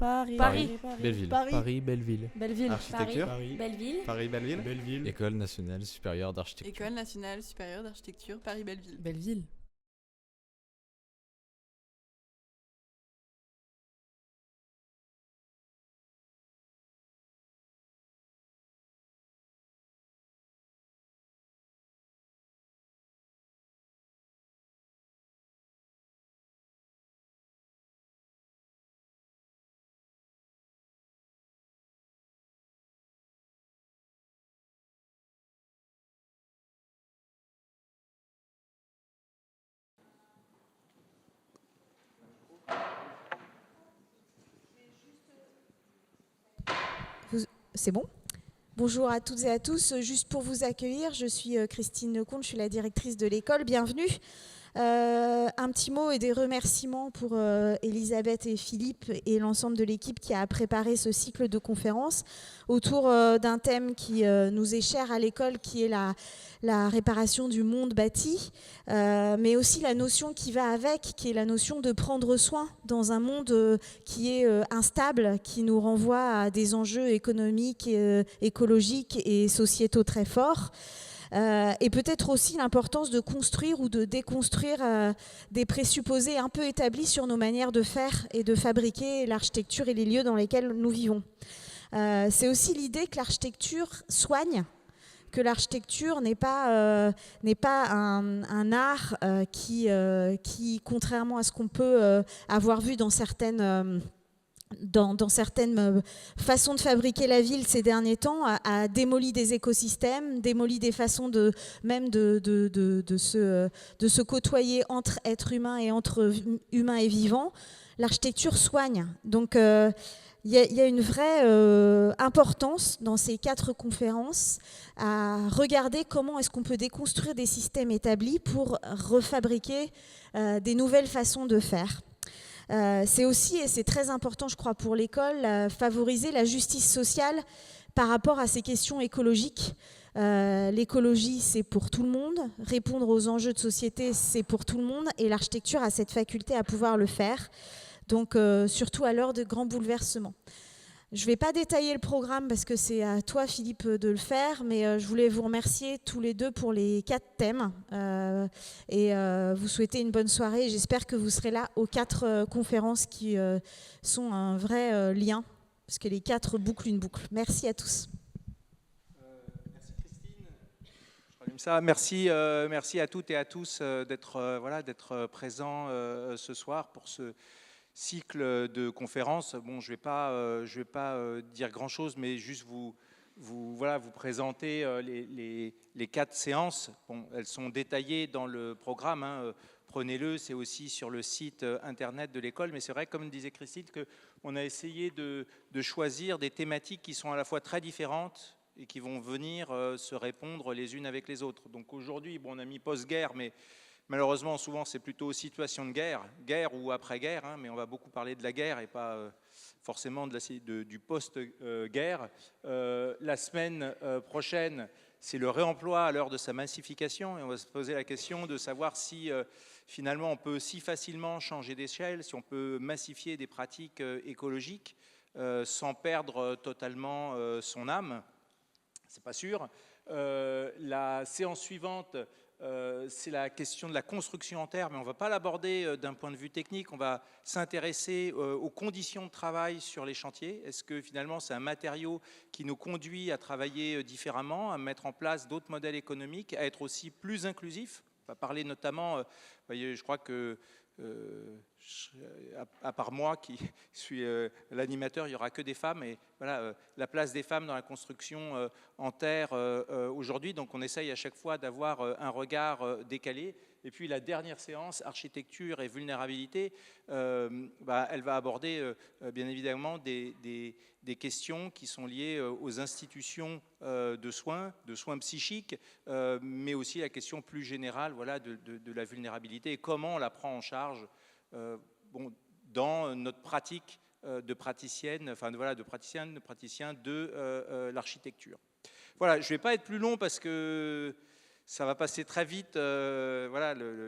Paris. Belleville. Paris, Belleville. Belleville. Architecture. Belleville. Paris, Belleville. Belleville. École nationale supérieure d'architecture. École nationale supérieure d'architecture Paris-Belleville. Belleville. C'est bon ? Bonjour à toutes et à tous. Juste pour vous accueillir, je suis Christine Lecomte, je suis la directrice de l'école. Bienvenue. Un petit mot et des remerciements pour Elisabeth et Philippe et l'ensemble de l'équipe qui a préparé ce cycle de conférences autour d'un thème qui nous est cher à l'école, qui est la réparation du monde bâti, mais aussi la notion qui va avec, qui est la notion de prendre soin dans un monde qui est instable, qui nous renvoie à des enjeux économiques, écologiques et sociétaux très forts. Et peut-être aussi l'importance de construire ou de déconstruire des présupposés un peu établis sur nos manières de faire et de fabriquer l'architecture et les lieux dans lesquels nous vivons. C'est aussi l'idée que l'architecture soigne, que l'architecture n'est pas un art qui, contrairement à ce qu'on peut avoir vu dans certaines façons de fabriquer la ville ces derniers temps, a démoli des écosystèmes, démoli des façons de se côtoyer entre êtres humains et entre humains et vivants. L'architecture soigne. Donc, il y a une vraie importance dans ces 4 conférences à regarder comment est-ce qu'on peut déconstruire des systèmes établis pour refabriquer des nouvelles façons de faire. C'est aussi, et c'est très important je crois pour l'école, favoriser la justice sociale par rapport à ces questions écologiques. L'écologie, c'est pour tout le monde. Répondre aux enjeux de société, c'est pour tout le monde. Et l'architecture a cette faculté à pouvoir le faire. Donc, surtout à l'heure de grands bouleversements. Je ne vais pas détailler le programme parce que c'est à toi, Philippe, de le faire, mais je voulais vous remercier tous les deux pour les 4 thèmes et vous souhaiter une bonne soirée. J'espère que vous serez là aux 4 conférences qui sont un vrai lien, parce que les 4 bouclent une boucle. Merci à tous. Merci Christine. Je rallume ça. Merci à toutes et à tous d'être présents ce soir pour ce cycle de conférences. Bon, je vais pas dire grand-chose, mais juste vous présenter les 4 séances. Bon, elles sont détaillées dans le programme. Hein. Prenez-le, c'est aussi sur le site internet de l'école. Mais c'est vrai, comme disait Christine, qu'on a essayé de choisir des thématiques qui sont à la fois très différentes et qui vont venir se répondre les unes avec les autres. Donc aujourd'hui, bon, on a mis post-guerre, mais malheureusement, souvent, c'est plutôt situation de guerre ou après-guerre, hein, mais on va beaucoup parler de la guerre et pas forcément du post-guerre. La semaine prochaine, c'est le réemploi à l'heure de sa massification, et on va se poser la question de savoir si finalement on peut si facilement changer d'échelle, si on peut massifier des pratiques écologiques sans perdre totalement son âme. C'est pas sûr. La séance suivante, c'est la question de la construction en terre, mais on ne va pas l'aborder d'un point de vue technique, on va s'intéresser aux conditions de travail sur les chantiers. Est-ce que finalement c'est un matériau qui nous conduit à travailler différemment, à mettre en place d'autres modèles économiques, à être aussi plus inclusif? On va parler notamment, vous voyez, je crois que à part moi qui suis l'animateur, il n'y aura que des femmes, et voilà, la place des femmes dans la construction en terre aujourd'hui, donc on essaye à chaque fois d'avoir un regard décalé. Et puis la dernière séance, architecture et vulnérabilité, elle va aborder bien évidemment des questions qui sont liées aux institutions de soins psychiques, mais aussi la question plus générale, voilà, de la vulnérabilité et comment on la prend en charge dans notre pratique de praticienne, de praticien de l'architecture. Voilà, je ne vais pas être plus long parce que ça va passer très vite.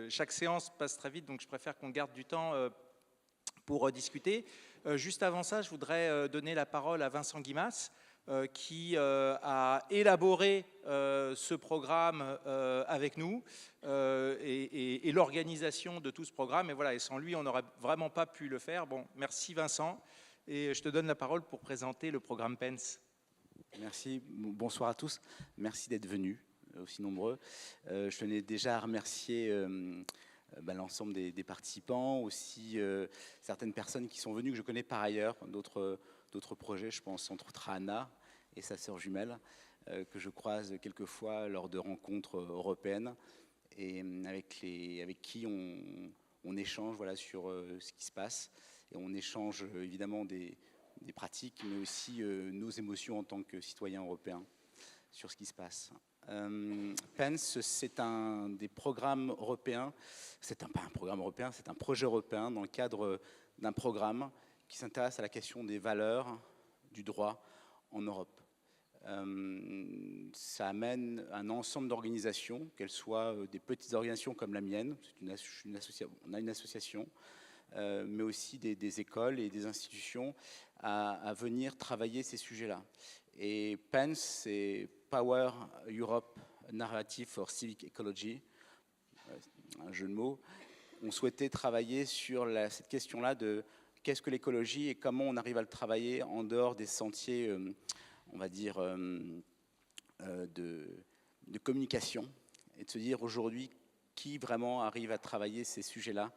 Chaque séance passe très vite, donc je préfère qu'on garde du temps pour discuter. Juste avant ça, je voudrais donner la parole à Vincent Guimas, qui a élaboré ce programme avec nous et l'organisation de tout ce programme. Et voilà, et sans lui, on n'aurait vraiment pas pu le faire. Bon, merci Vincent. Et je te donne la parole pour présenter le programme PENS. Merci, bonsoir à tous. Merci d'être venus, aussi nombreux. Je tenais déjà à remercier l'ensemble des participants, aussi certaines personnes qui sont venues, que je connais par ailleurs, d'autres projets, je pense entre autres à Anna et sa sœur jumelle, que je croise quelquefois lors de rencontres européennes, et avec qui on échange voilà, sur ce qui se passe, et on échange évidemment des pratiques, mais aussi nos émotions en tant que citoyens européens sur ce qui se passe. PENS, c'est un des programmes européens, pas un programme européen, c'est un projet européen dans le cadre d'un programme qui s'intéresse à la question des valeurs du droit en Europe. Ça amène un ensemble d'organisations, qu'elles soient des petites organisations comme la mienne, on a une association, mais aussi des écoles et des institutions à venir travailler ces sujets-là. Et PENS, c'est Power Europe Narrative for Civic Ecology, un jeu de mots. On souhaitait travailler sur cette question-là de qu'est-ce que l'écologie et comment on arrive à le travailler en dehors des sentiers, on va dire, de communication, et de se dire aujourd'hui qui vraiment arrive à travailler ces sujets-là,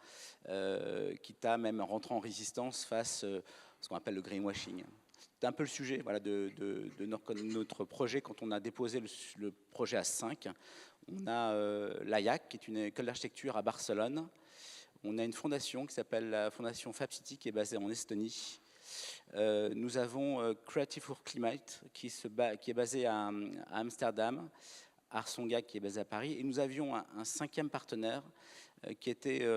quitte à même rentrer en résistance face à ce qu'on appelle le greenwashing. C'est un peu le sujet voilà, de notre projet. Quand on a déposé le projet à 5, on a l'AIAC, qui est une école d'architecture à Barcelone. On a une fondation qui s'appelle la fondation FabCity, qui est basée en Estonie. Nous avons Creative for Climate, qui est basé à Amsterdam, Arsonga, qui est basé à Paris. Et nous avions un 5e partenaire, qui était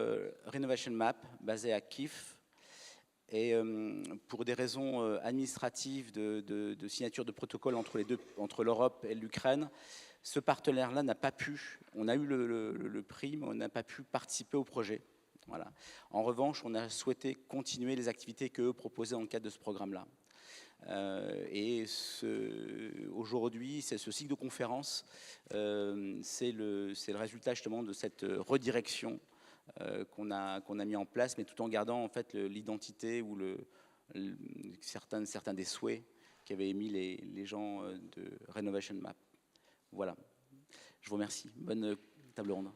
Renovation Map, basé à Kiev. Et pour des raisons administratives de signature de protocole entre l'Europe et l'Ukraine, ce partenaire-là n'a pas pu, on a eu le prix, mais on n'a pas pu participer au projet. Voilà. En revanche, on a souhaité continuer les activités qu'eux proposaient dans le cadre de ce programme-là. Et aujourd'hui, ce cycle de conférences, c'est le résultat justement de cette redirection qu'on a mis en place, mais tout en gardant en fait l'identité ou certains des souhaits qu'avaient émis les gens de Renovation Map. Voilà. Je vous remercie. Bonne table ronde.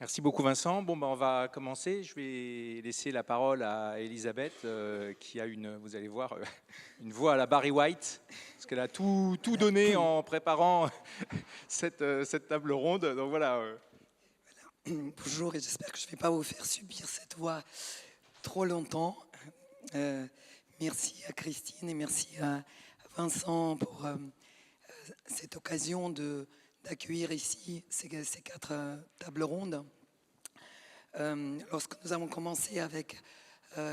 Merci beaucoup Vincent. Bon, on va commencer. Je vais laisser la parole à Elisabeth, qui a vous allez voir, une voix à la Barry White, parce qu'elle a tout donné en préparant cette table ronde. Donc voilà. Bonjour, et j'espère que je ne vais pas vous faire subir cette voix trop longtemps. Merci à Christine et merci à Vincent pour cette occasion d'accueillir ici ces 4 tables rondes. Lorsque nous avons commencé avec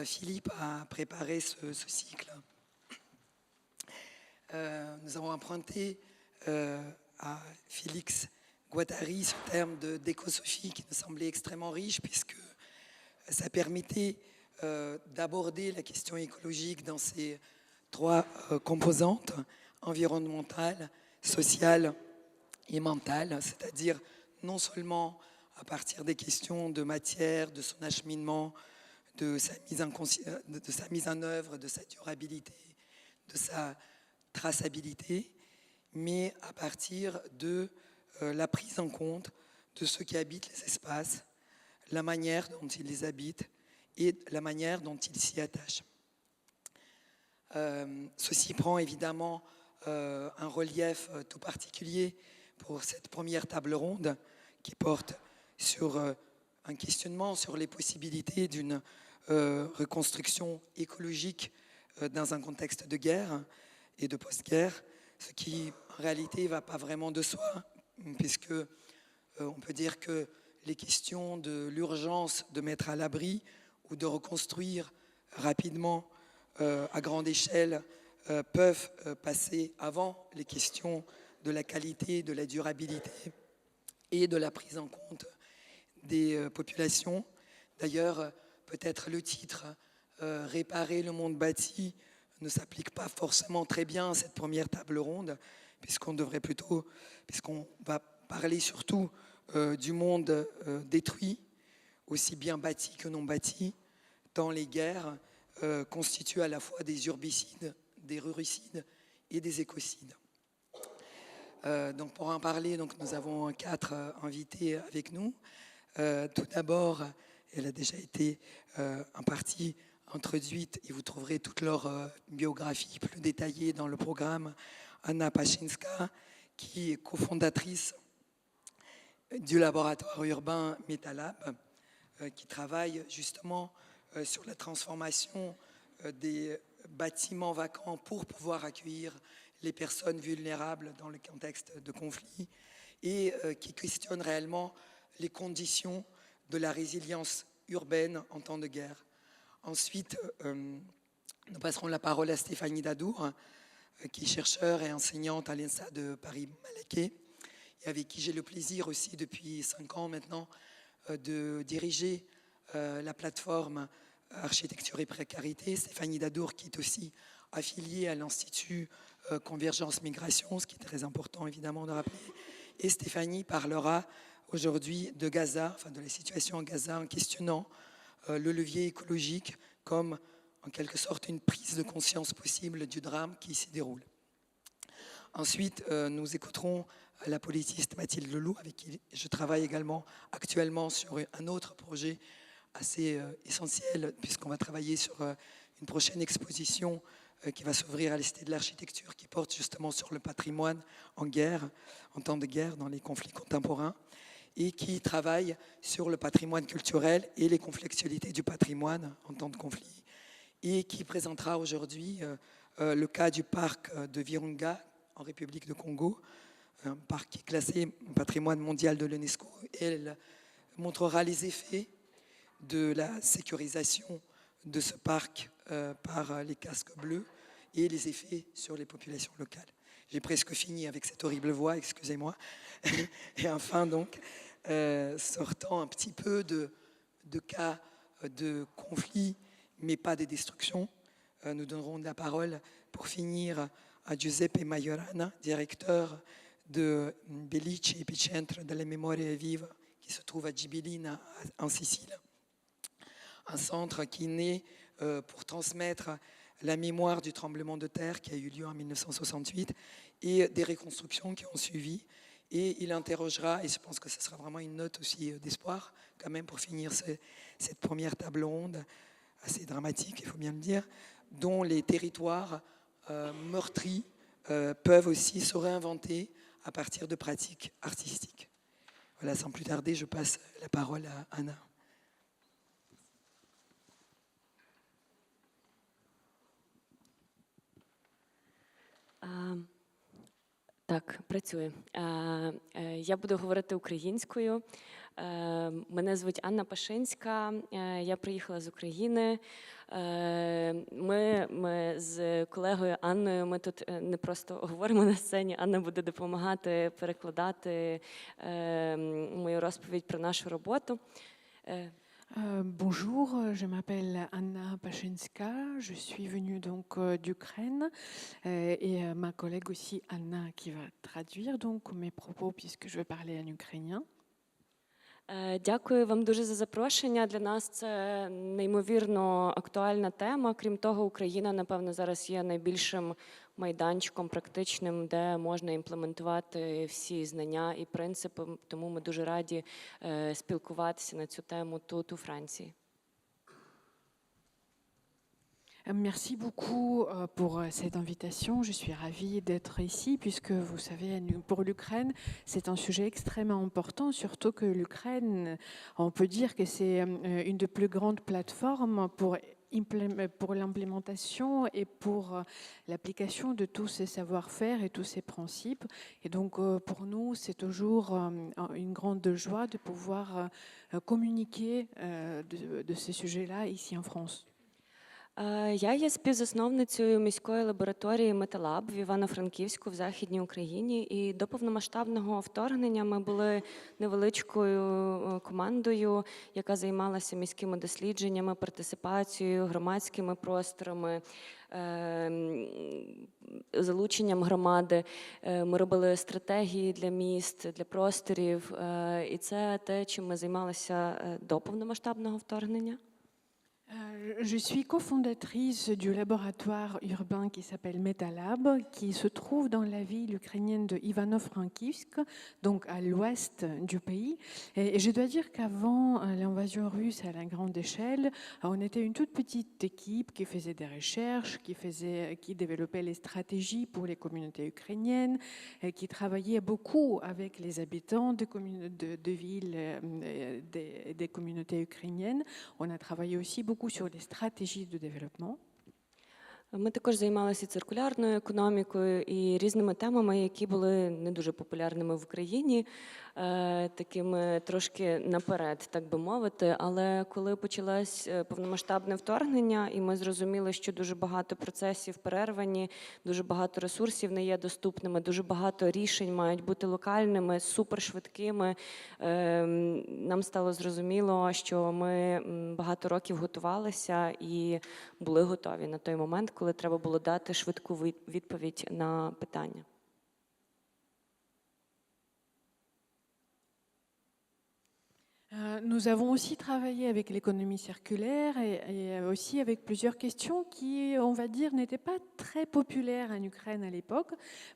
Philippe à préparer ce cycle, nous avons emprunté à Félix Guattari ce terme d'écosophie qui nous semblait extrêmement riche, puisque ça permettait d'aborder la question écologique dans ses 3 composantes, environnementale, sociale et mentale, c'est-à-dire non seulement à partir des questions de matière, de son acheminement, de sa mise en œuvre, de sa durabilité, de sa traçabilité, mais à partir de la prise en compte de ceux qui habitent les espaces, la manière dont ils les habitent et la manière dont ils s'y attachent. Ceci prend évidemment un relief tout particulier pour cette première table ronde qui porte sur un questionnement sur les possibilités d'une reconstruction écologique dans un contexte de guerre et de post-guerre, ce qui en réalité ne va pas vraiment de soi, puisque on peut dire que les questions de l'urgence de mettre à l'abri ou de reconstruire rapidement à grande échelle peuvent passer avant les questions de la qualité, de la durabilité et de la prise en compte des populations. D'ailleurs, peut-être le titre réparer le monde bâti ne s'applique pas forcément très bien à cette première table ronde, puisqu'on va parler surtout du monde détruit, aussi bien bâti que non bâti, tant les guerres constituent à la fois des urbicides, des ruricides et des écocides. Donc pour en parler, nous avons 4 invités avec nous. Tout d'abord, elle a déjà été en partie introduite et vous trouverez toute leur biographie plus détaillée dans le programme. Anna Paszynska, qui est cofondatrice du laboratoire urbain MetaLab, qui travaille justement sur la transformation des bâtiments vacants pour pouvoir accueillir les personnes vulnérables dans le contexte de conflit et qui questionne réellement les conditions de la résilience urbaine en temps de guerre. Ensuite, nous passerons la parole à Stéphanie Dadour, qui est chercheure et enseignante à l'ENSA de Paris-Malaquais, et avec qui j'ai le plaisir aussi depuis 5 ans maintenant de diriger la plateforme Architecture et Précarité. Stéphanie Dadour, qui est aussi affiliée à l'Institut Convergence Migration, ce qui est très important évidemment de rappeler. Et Stéphanie parlera aujourd'hui de Gaza, enfin de la situation en Gaza, en questionnant le levier écologique comme en quelque sorte une prise de conscience possible du drame qui s'y déroule. Ensuite, nous écouterons la politiste Mathilde Leloup, avec qui je travaille également actuellement sur un autre projet assez essentiel, puisqu'on va travailler sur une prochaine exposition qui va s'ouvrir à la Cité de l'Architecture, qui porte justement sur le patrimoine en guerre, en temps de guerre, dans les conflits contemporains, et qui travaille sur le patrimoine culturel et les conflictualités du patrimoine en temps de conflit, et qui présentera aujourd'hui le cas du parc de Virunga en République de Congo, un parc qui est classé patrimoine mondial de l'UNESCO. Et elle montrera les effets de la sécurisation de ce parc par les casques bleus et les effets sur les populations locales. J'ai presque fini avec cette horrible voix, excusez-moi. Et enfin, donc, sortant un petit peu de cas de conflit, mais pas de destruction, nous donnerons la parole pour finir à Giuseppe Majorana, directeur de Belice Epicentro delle Memorie Vive, qui se trouve à Gibilina, en Sicile. Un centre qui naît pour transmettre la mémoire du tremblement de terre qui a eu lieu en 1968 et des reconstructions qui ont suivi. Et il interrogera, et je pense que ce sera vraiment une note aussi d'espoir, quand même, pour finir cette première table ronde assez dramatique, il faut bien le dire, dont les territoires meurtris peuvent aussi se réinventer à partir de pratiques artistiques. Voilà, sans plus tarder, je passe la parole à Anna. Так, працює. Я буду говорити українською. Мене звуть Анна Пашинська, я приїхала з України. Ми з колегою Анною, ми тут не просто говоримо на сцені, Анна буде допомагати перекладати мою розповідь про нашу роботу. Bonjour, je m'appelle Anna Paszynska, je suis venue donc d'Ukraine et ma collègue aussi Anna qui va traduire donc mes propos puisque je vais parler en ukrainien. Дякую вам дуже за запрошення. Для нас це неймовірно актуальна тема. Крім того, Україна, напевно, зараз є найбільшим майданчиком практичним, де можна імплементувати всі знання і принципи. Тому ми дуже раді спілкуватися на цю тему тут, у Франції. Merci beaucoup pour cette invitation. Je suis ravie d'être ici puisque vous savez, pour l'Ukraine, c'est un sujet extrêmement important, surtout que l'Ukraine, on peut dire que c'est une des plus grandes plateformes pour l'implémentation et pour l'application de tous ces savoir-faire et tous ces principes. Et donc, pour nous, c'est toujours une grande joie de pouvoir communiquer de ces sujets-là ici en France. Я є співзасновницею міської лабораторії Металаб в Івано-Франківську в Західній Україні. І до повномасштабного вторгнення ми були невеличкою командою, яка займалася міськими дослідженнями, партисипацією, громадськими просторами, залученням громади. Ми робили стратегії для міст, для просторів. І це те, чим ми займалися до повномасштабного вторгнення. Je suis cofondatrice du laboratoire urbain qui s'appelle Metalab, qui se trouve dans la ville ukrainienne de Ivano-Frankivsk, donc à l'ouest du pays. Et je dois dire qu'avant l'invasion russe à la grande échelle, on était une toute petite équipe qui faisait des recherches, qui développait les stratégies pour les communautés ukrainiennes, qui travaillait beaucoup avec les habitants de villes des communautés ukrainiennes. On a travaillé aussi beaucoup sur les stratégies de développement. Ми також займалися циркулярною економікою і різними темами, які були не дуже популярними в Україні, такими трошки наперед, так би мовити. Але коли почалось повномасштабне вторгнення, і ми зрозуміли, що дуже багато процесів перервані, дуже багато ресурсів не є доступними, дуже багато рішень мають бути локальними, супершвидкими, нам стало зрозуміло, що ми багато років готувалися і були готові на той момент, коли треба було дати швидку відповідь на питання. Nous avons aussi travaillé avec l'économie circulaire et aussi avec plusieurs questions qui, on va dire, n'étaient pas très populaires en Ukraine à l'époque.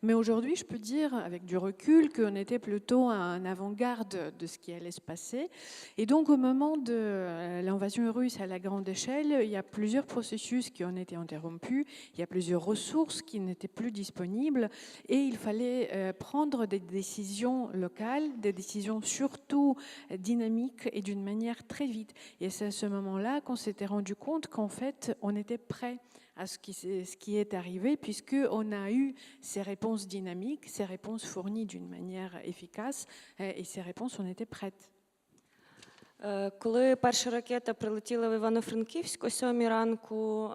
Mais aujourd'hui, je peux dire avec du recul qu'on était plutôt à un avant-garde de ce qui allait se passer. Et donc, au moment de l'invasion russe à la grande échelle, il y a plusieurs processus qui ont été interrompus, il y a plusieurs ressources qui n'étaient plus disponibles et il fallait prendre des décisions locales, des décisions surtout dynamiques et d'une manière très vite. Et c'est à ce moment-là qu'on s'était rendu compte qu'en fait, on était prêt à ce qui est arrivé, puisqu'on a eu ces réponses dynamiques, ces réponses fournies d'une manière efficace, et ces réponses, on était prêtes. Коли перша ракета прилетіла в Івано-Франківськ о 7 ранку,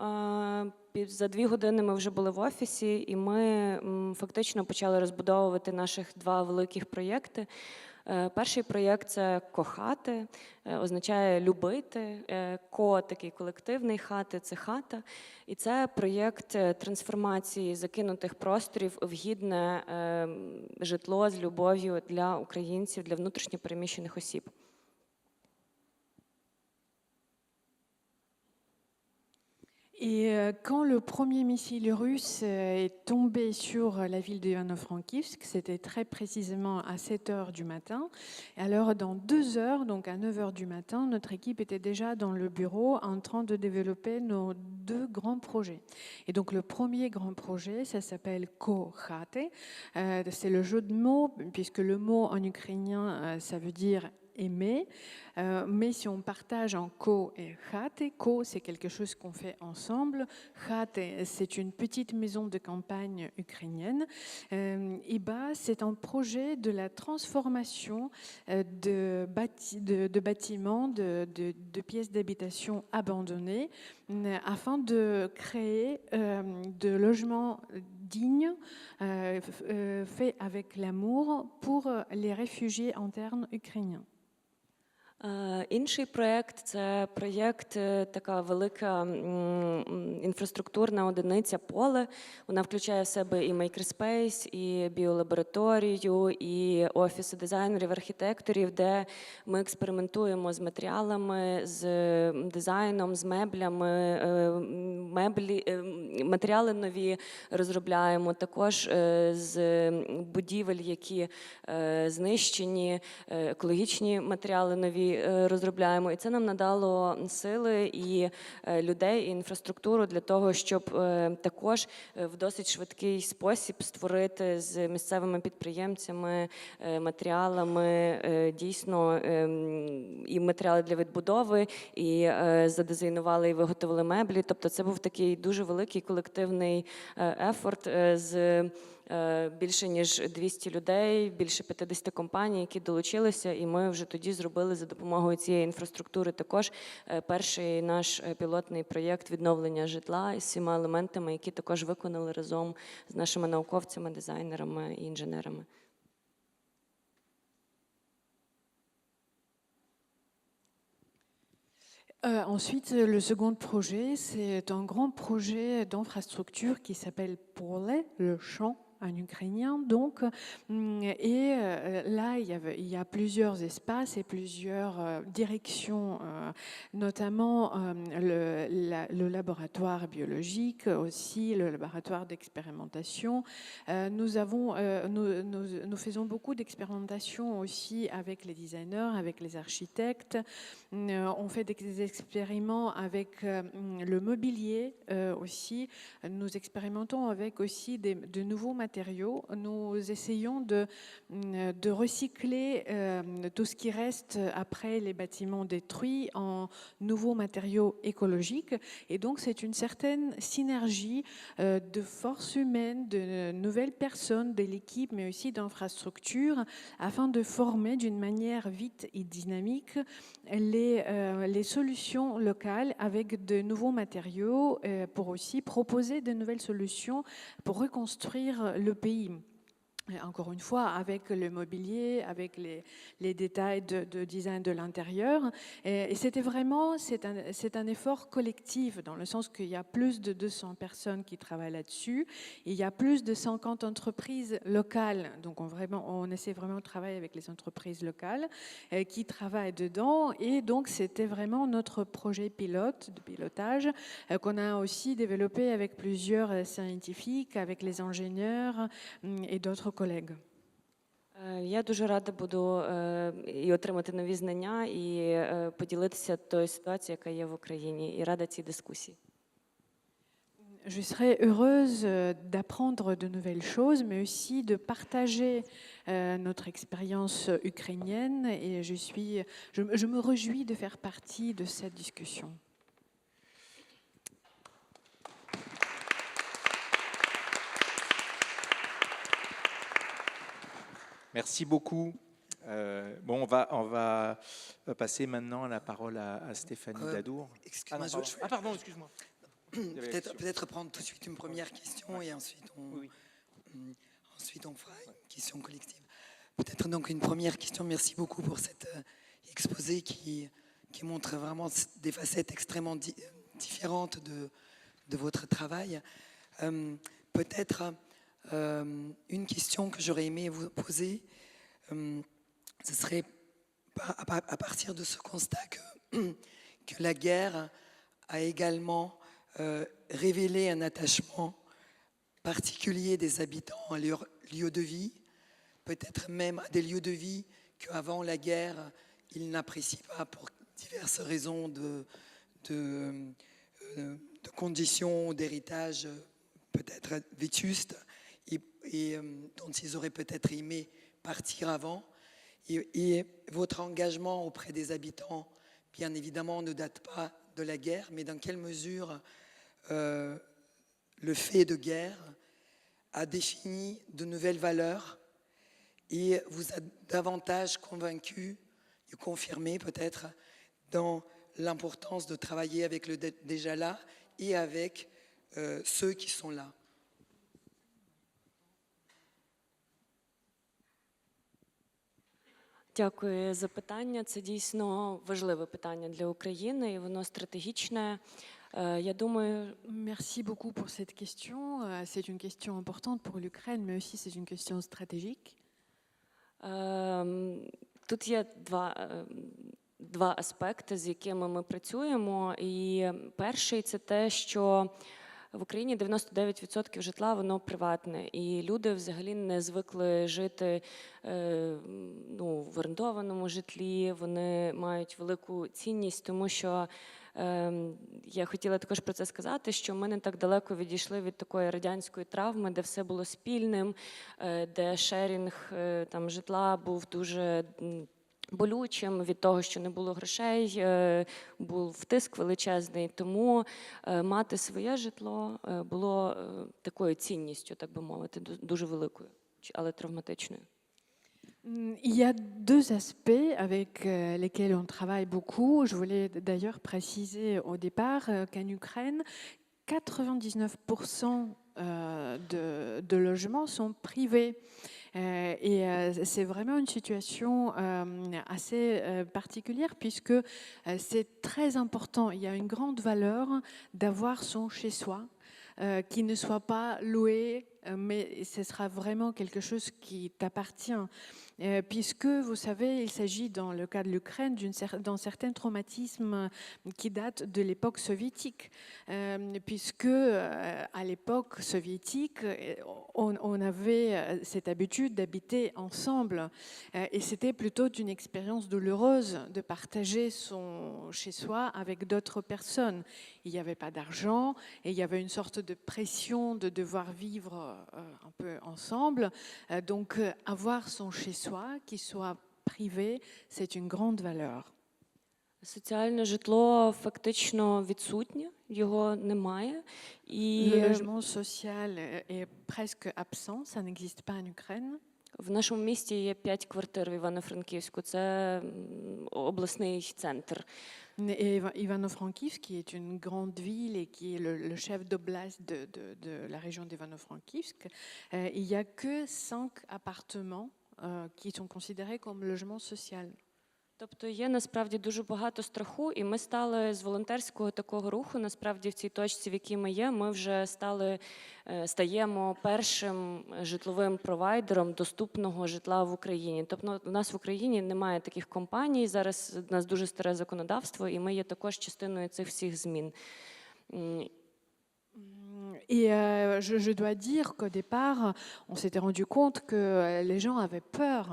за 2 години ми вже були в офісі, і ми фактично почали розбудовувати наших 2 великих проєкти. Перший проєкт – це «Кохати», означає «любити», «ко» – такий колективний, «хати» – це «хата». І це проєкт трансформації закинутих просторів в гідне житло з любов'ю для українців, для внутрішньо переміщених осіб. Et quand le premier missile russe est tombé sur la ville d'Ivano-Frankivsk, c'était très précisément à 7 heures du matin. Et alors, dans 2 heures, donc à 9 heures du matin, notre équipe était déjà dans le bureau en train de développer nos 2 grands projets. Et donc, le premier grand projet, ça s'appelle Kochate. C'est le jeu de mots, puisque le mot en ukrainien, ça veut dire aimer, mais si on partage en ko et chate, ko c'est quelque chose qu'on fait ensemble, chate c'est une petite maison de campagne ukrainienne, et c'est un projet de la transformation de bâtiments, de pièces d'habitation abandonnées, afin de créer de logements dignes, faits avec l'amour pour les réfugiés internes ukrainiens. Інший проєкт – це проєкт, така велика інфраструктурна одиниця «Поле». Вона включає в себе і мейкерспейс, і біолабораторію, і офіси дизайнерів, архітекторів, де ми експериментуємо з матеріалами, з дизайном, з меблями, матеріали нові розробляємо, також з будівель, які знищені, екологічні матеріали нові розробляємо. І це нам надало сили і людей, і інфраструктуру для того, щоб також в досить швидкий спосіб створити з місцевими підприємцями, матеріалами, дійсно і матеріали для відбудови, і задизайнували і виготовили меблі. Тобто це був такий дуже великий колективний ефорт з більше ніж 200 людей, більше 50 компаній, які долучилися, і ми вже тоді зробили за допомогою допомогою цієї інфраструктури також перший наш пілотний проєкт відновлення житла із 7 елементами, які також виконали разом з нашими науковцями, дизайнерами і інженерами. Ensuite, le second projet, c'est un grand projet d'infrastructure qui s'appelle Pole, le champ en ukrainien. Donc, là, il y a plusieurs espaces et plusieurs directions, notamment le laboratoire biologique, aussi le laboratoire d'expérimentation. Nous faisons beaucoup d'expérimentation aussi avec les designers, avec les architectes. On fait des expériments avec le mobilier aussi. Nous expérimentons avec aussi de nouveaux matériaux. Nous essayons de recycler tout ce qui reste après les bâtiments détruits en nouveaux matériaux écologiques. Et donc, c'est une certaine synergie de forces humaines, de nouvelles personnes, de l'équipe, mais aussi d'infrastructures, afin de former d'une manière vite et dynamique les solutions locales avec de nouveaux matériaux pour aussi proposer de nouvelles solutions pour reconstruire le pays. Encore une fois, avec le mobilier, avec les détails de design de l'intérieur. Et c'était vraiment, c'est un effort collectif, dans le sens qu'il y a plus de 200 personnes qui travaillent là-dessus. Il y a plus de 50 entreprises locales. Donc, on essaie vraiment de travailler avec les entreprises locales qui travaillent dedans. Et donc, c'était vraiment notre projet pilote, de pilotage, qu'on a aussi développé avec plusieurs scientifiques, avec les ingénieurs et d'autres collègues. Я дуже рада буду і отримати нові знання, і поділитися тою ситуацією, яка є в Україні, і рада цій дискусії. Je serais heureuse d'apprendre de nouvelles choses, mais aussi de partager notre expérience ukrainienne. Et je me réjouis de faire partie de cette discussion. Merci beaucoup. On va passer maintenant la parole à Stéphanie Dadour. Excuse-moi, Pardon, excuse-moi. Peut-être prendre tout de suite une première question et ensuite on fera une question collective. Peut-être donc une première question. Merci beaucoup pour cet exposé qui montre vraiment des facettes extrêmement différentes de votre travail. Peut-être une question que j'aurais aimé vous poser, ce serait à partir de ce constat que la guerre a également révélé un attachement particulier des habitants à leur lieu de vie, peut-être même à des lieux de vie qu'avant la guerre, ils n'apprécient pas pour diverses raisons de conditions, d'héritage peut-être vétustes et dont ils auraient peut-être aimé partir avant. Et votre engagement auprès des habitants, bien évidemment, ne date pas de la guerre, mais dans quelle mesure le fait de guerre a défini de nouvelles valeurs et vous a davantage convaincu et confirmé peut-être dans l'importance de travailler avec le déjà là et avec ceux qui sont là. Дякую за питання. Це дійсно важливе питання для України, і воно стратегічне. Я думаю, merci beaucoup pour cette question. C'est une question importante pour l'Ukraine, mais aussi c'est une question stratégique. Тут є два аспекти, з якими ми працюємо. І перший – це те, що в Україні 99% житла, воно приватне, і люди взагалі не звикли жити в орендованому житлі, вони мають велику цінність, тому що я хотіла також про це сказати, що ми не так далеко відійшли від такої радянської травми, де все було спільним, де шерінг там, житла був дуже болючим від того, що не було грошей, був тиск величезний. Тому мати своє житло було такою цінністю, так би мовити, дуже великою, але травматичною. Il y a deux aspects avec lesquels on travaille beaucoup. Je voulais d'ailleurs préciser au départ qu'en Ukraine, 99% de logements sont privés. Et c'est vraiment une situation assez particulière puisque c'est très important. Il y a une grande valeur d'avoir son chez-soi qui ne soit pas loué, mais ce sera vraiment quelque chose qui t'appartient. Puisque, vous savez, il s'agit dans le cas de l'Ukraine d'un certain traumatisme qui date de l'époque soviétique. Puisque à l'époque soviétique, on avait cette habitude d'habiter ensemble. Et c'était plutôt une expérience douloureuse de partager son chez-soi avec d'autres personnes. Il n'y avait pas d'argent et il y avait une sorte de pression de devoir vivre un peu ensemble. Donc, avoir son chez-soi qui soit privé, c'est une grande valeur. Соціальне житло фактично відсутнє, його немає. Le logement social est presque absent, ça n'existe pas en Ukraine. В нашому місті є 5 квартир в Івано-Франківську, це обласний центр. Et Ivano-Frankivsk, qui est une grande ville et qui est le chef d'oblast de la région d'Ivano-Frankivsk, il n'y a que 5 appartements qui sont considérés comme logement social. Тобто є насправді дуже багато страху, і ми стали з волонтерського такого руху, насправді в цій точці, в якій ми є, ми вже стаємо першим житловим провайдером доступного житла в Україні. Тобто у нас в Україні немає таких компаній, зараз у нас дуже старе законодавство, і ми є також частиною цих всіх змін. Et je dois dire qu'au départ, on s'était rendu compte que les gens avaient peur.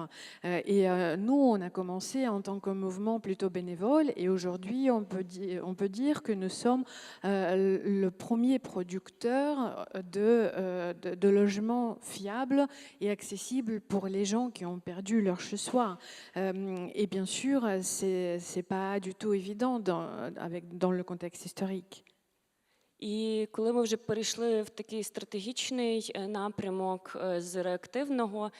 Et nous, on a commencé en tant que mouvement plutôt bénévole. Et aujourd'hui, on peut dire que nous sommes le premier producteur de logements fiables et accessibles pour les gens qui ont perdu leur chez-soi. Et bien sûr, c'est pas du tout évident dans le contexte historique. І коли ми вже перейшли в такий стратегічний напрямок з реактивного,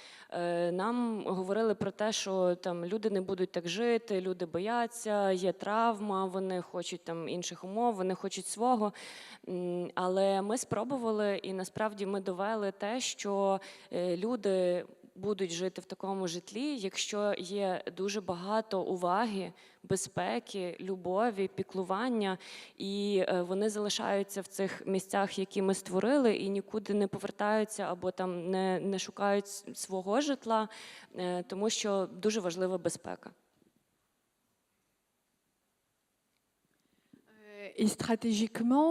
нам говорили про те, що там люди не будуть так жити, люди бояться, є травма, вони хочуть там інших умов, вони хочуть свого. Але ми спробували, і насправді ми довели те, що люди будуть жити в такому житлі, якщо є дуже багато уваги, безпеки, любові, піклування, і вони залишаються в цих місцях, які ми створили, і нікуди не повертаються або там не шукають свого житла, тому що дуже важлива безпека. Et stratégiquement,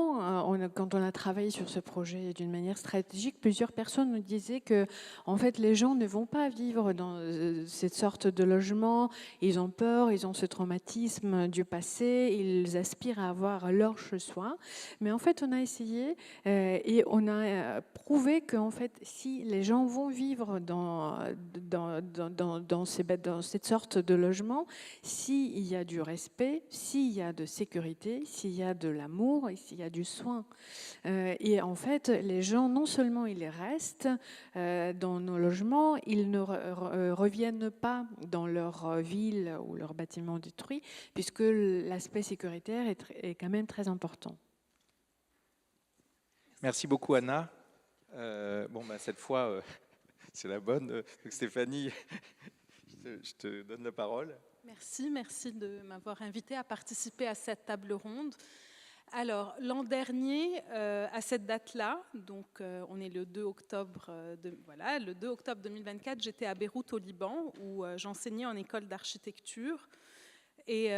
quand on a travaillé sur ce projet d'une manière stratégique, plusieurs personnes nous disaient que, en fait, les gens ne vont pas vivre dans cette sorte de logement. Ils ont peur, ils ont ce traumatisme du passé, ils aspirent à avoir leur chez-soi. Mais en fait, on a essayé et on a prouvé que, en fait, si les gens vont vivre dans cette sorte de logement, s'il y a du respect, s'il y a de sécurité, s'il y a de l'amour et s'il y a du soin. Et en fait, les gens, non seulement ils restent dans nos logements, ils ne reviennent pas dans leur ville ou leur bâtiment détruit, puisque l'aspect sécuritaire est quand même très important. Merci beaucoup, Anna. Cette fois, c'est la bonne. Donc, Stéphanie, je te donne la parole. Merci de m'avoir invité à participer à cette table ronde. Alors, l'an dernier, à cette date-là, donc on est le 2 octobre, le 2 octobre 2024, j'étais à Beyrouth au Liban où j'enseignais en école d'architecture. Et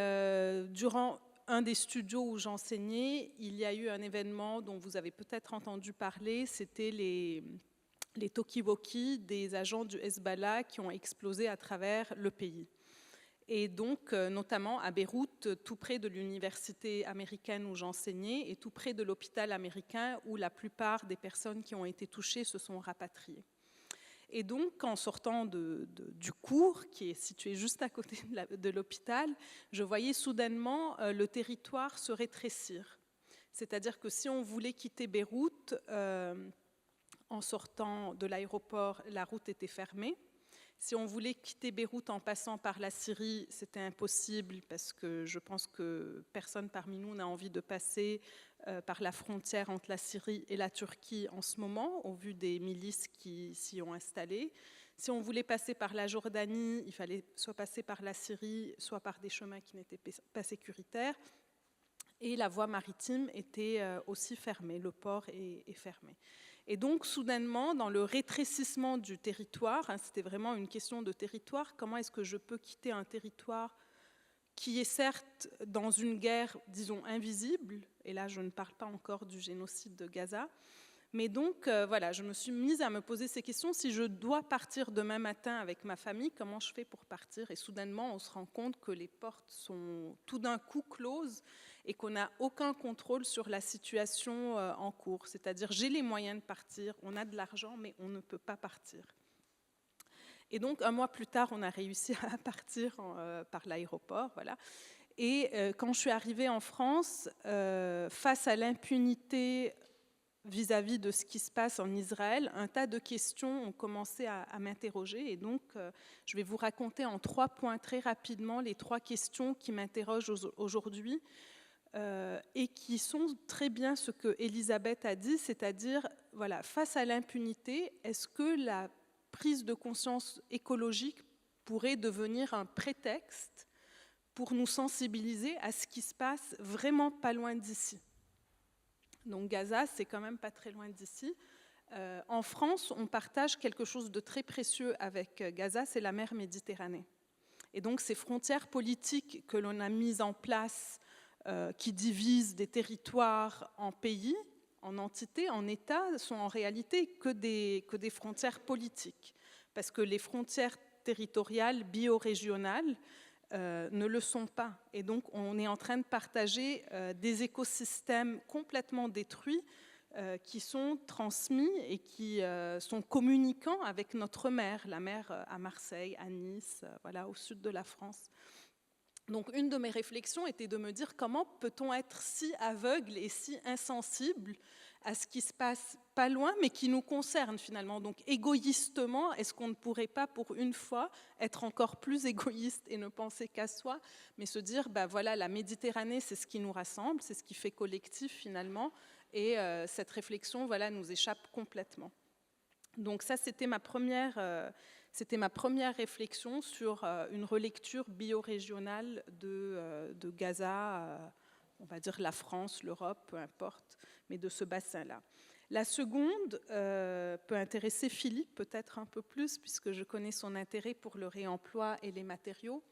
durant un des studios où j'enseignais, il y a eu un événement dont vous avez peut-être entendu parler, c'était les talkie-walkies des agents du Hezbollah qui ont explosé à travers le pays. Et donc, notamment à Beyrouth, tout près de l'université américaine où j'enseignais et tout près de l'hôpital américain où la plupart des personnes qui ont été touchées se sont rapatriées. Et donc, en sortant du cours, qui est situé juste à côté de l'hôpital, je voyais soudainement le territoire se rétrécir. C'est-à-dire que si on voulait quitter Beyrouth, en sortant de l'aéroport, la route était fermée. Si on voulait quitter Beyrouth en passant par la Syrie, c'était impossible parce que je pense que personne parmi nous n'a envie de passer par la frontière entre la Syrie et la Turquie en ce moment, au vu des milices qui s'y ont installées. Si on voulait passer par la Jordanie, il fallait soit passer par la Syrie, soit par des chemins qui n'étaient pas sécuritaires. Et la voie maritime était aussi fermée, le port est fermé. Et donc, soudainement, dans le rétrécissement du territoire, c'était vraiment une question de territoire, comment est-ce que je peux quitter un territoire qui est certes dans une guerre, disons, invisible, et là je ne parle pas encore du génocide de Gaza, mais donc voilà, je me suis mise à me poser ces questions, si je dois partir demain matin avec ma famille, comment je fais pour partir? Et soudainement, on se rend compte que les portes sont tout d'un coup closes et qu'on n'a aucun contrôle sur la situation en cours. C'est-à-dire, j'ai les moyens de partir, on a de l'argent, mais on ne peut pas partir. Et donc, un mois plus tard, on a réussi à partir par l'aéroport. Voilà. Et quand je suis arrivée en France, face à l'impunité vis-à-vis de ce qui se passe en Israël, un tas de questions ont commencé à m'interroger. Et donc, je vais vous raconter en 3 points très rapidement les 3 questions qui m'interrogent aujourd'hui et qui sont très bien ce que Elisabeth a dit, c'est-à-dire, voilà, face à l'impunité, est-ce que la prise de conscience écologique pourrait devenir un prétexte pour nous sensibiliser à ce qui se passe vraiment pas loin d'ici? Donc Gaza, c'est quand même pas très loin d'ici. En France, on partage quelque chose de très précieux avec Gaza, c'est la mer Méditerranée. Et donc ces frontières politiques que l'on a mises en place, qui divisent des territoires en pays, en entités, en États, sont en réalité que des frontières politiques. Parce que les frontières territoriales, biorégionales, ne le sont pas. Et donc, on est en train de partager des écosystèmes complètement détruits qui sont transmis et qui sont communicants avec notre mer, la mer à Marseille, à Nice, voilà, au sud de la France. Donc, une de mes réflexions était de me dire comment peut-on être si aveugle et si insensible à ce qui se passe pas loin, mais qui nous concerne finalement. Donc, égoïstement, est-ce qu'on ne pourrait pas, pour une fois, être encore plus égoïste et ne penser qu'à soi, mais se dire, bah voilà, la Méditerranée, c'est ce qui nous rassemble, c'est ce qui fait collectif finalement, et cette réflexion, voilà, nous échappe complètement. Donc ça, c'était ma première réflexion sur une relecture biorégionale de Gaza, on va dire la France, l'Europe, peu importe, mais de ce bassin-là. La seconde peut intéresser Philippe peut-être un peu plus, puisque je connais son intérêt pour le réemploi et les matériaux.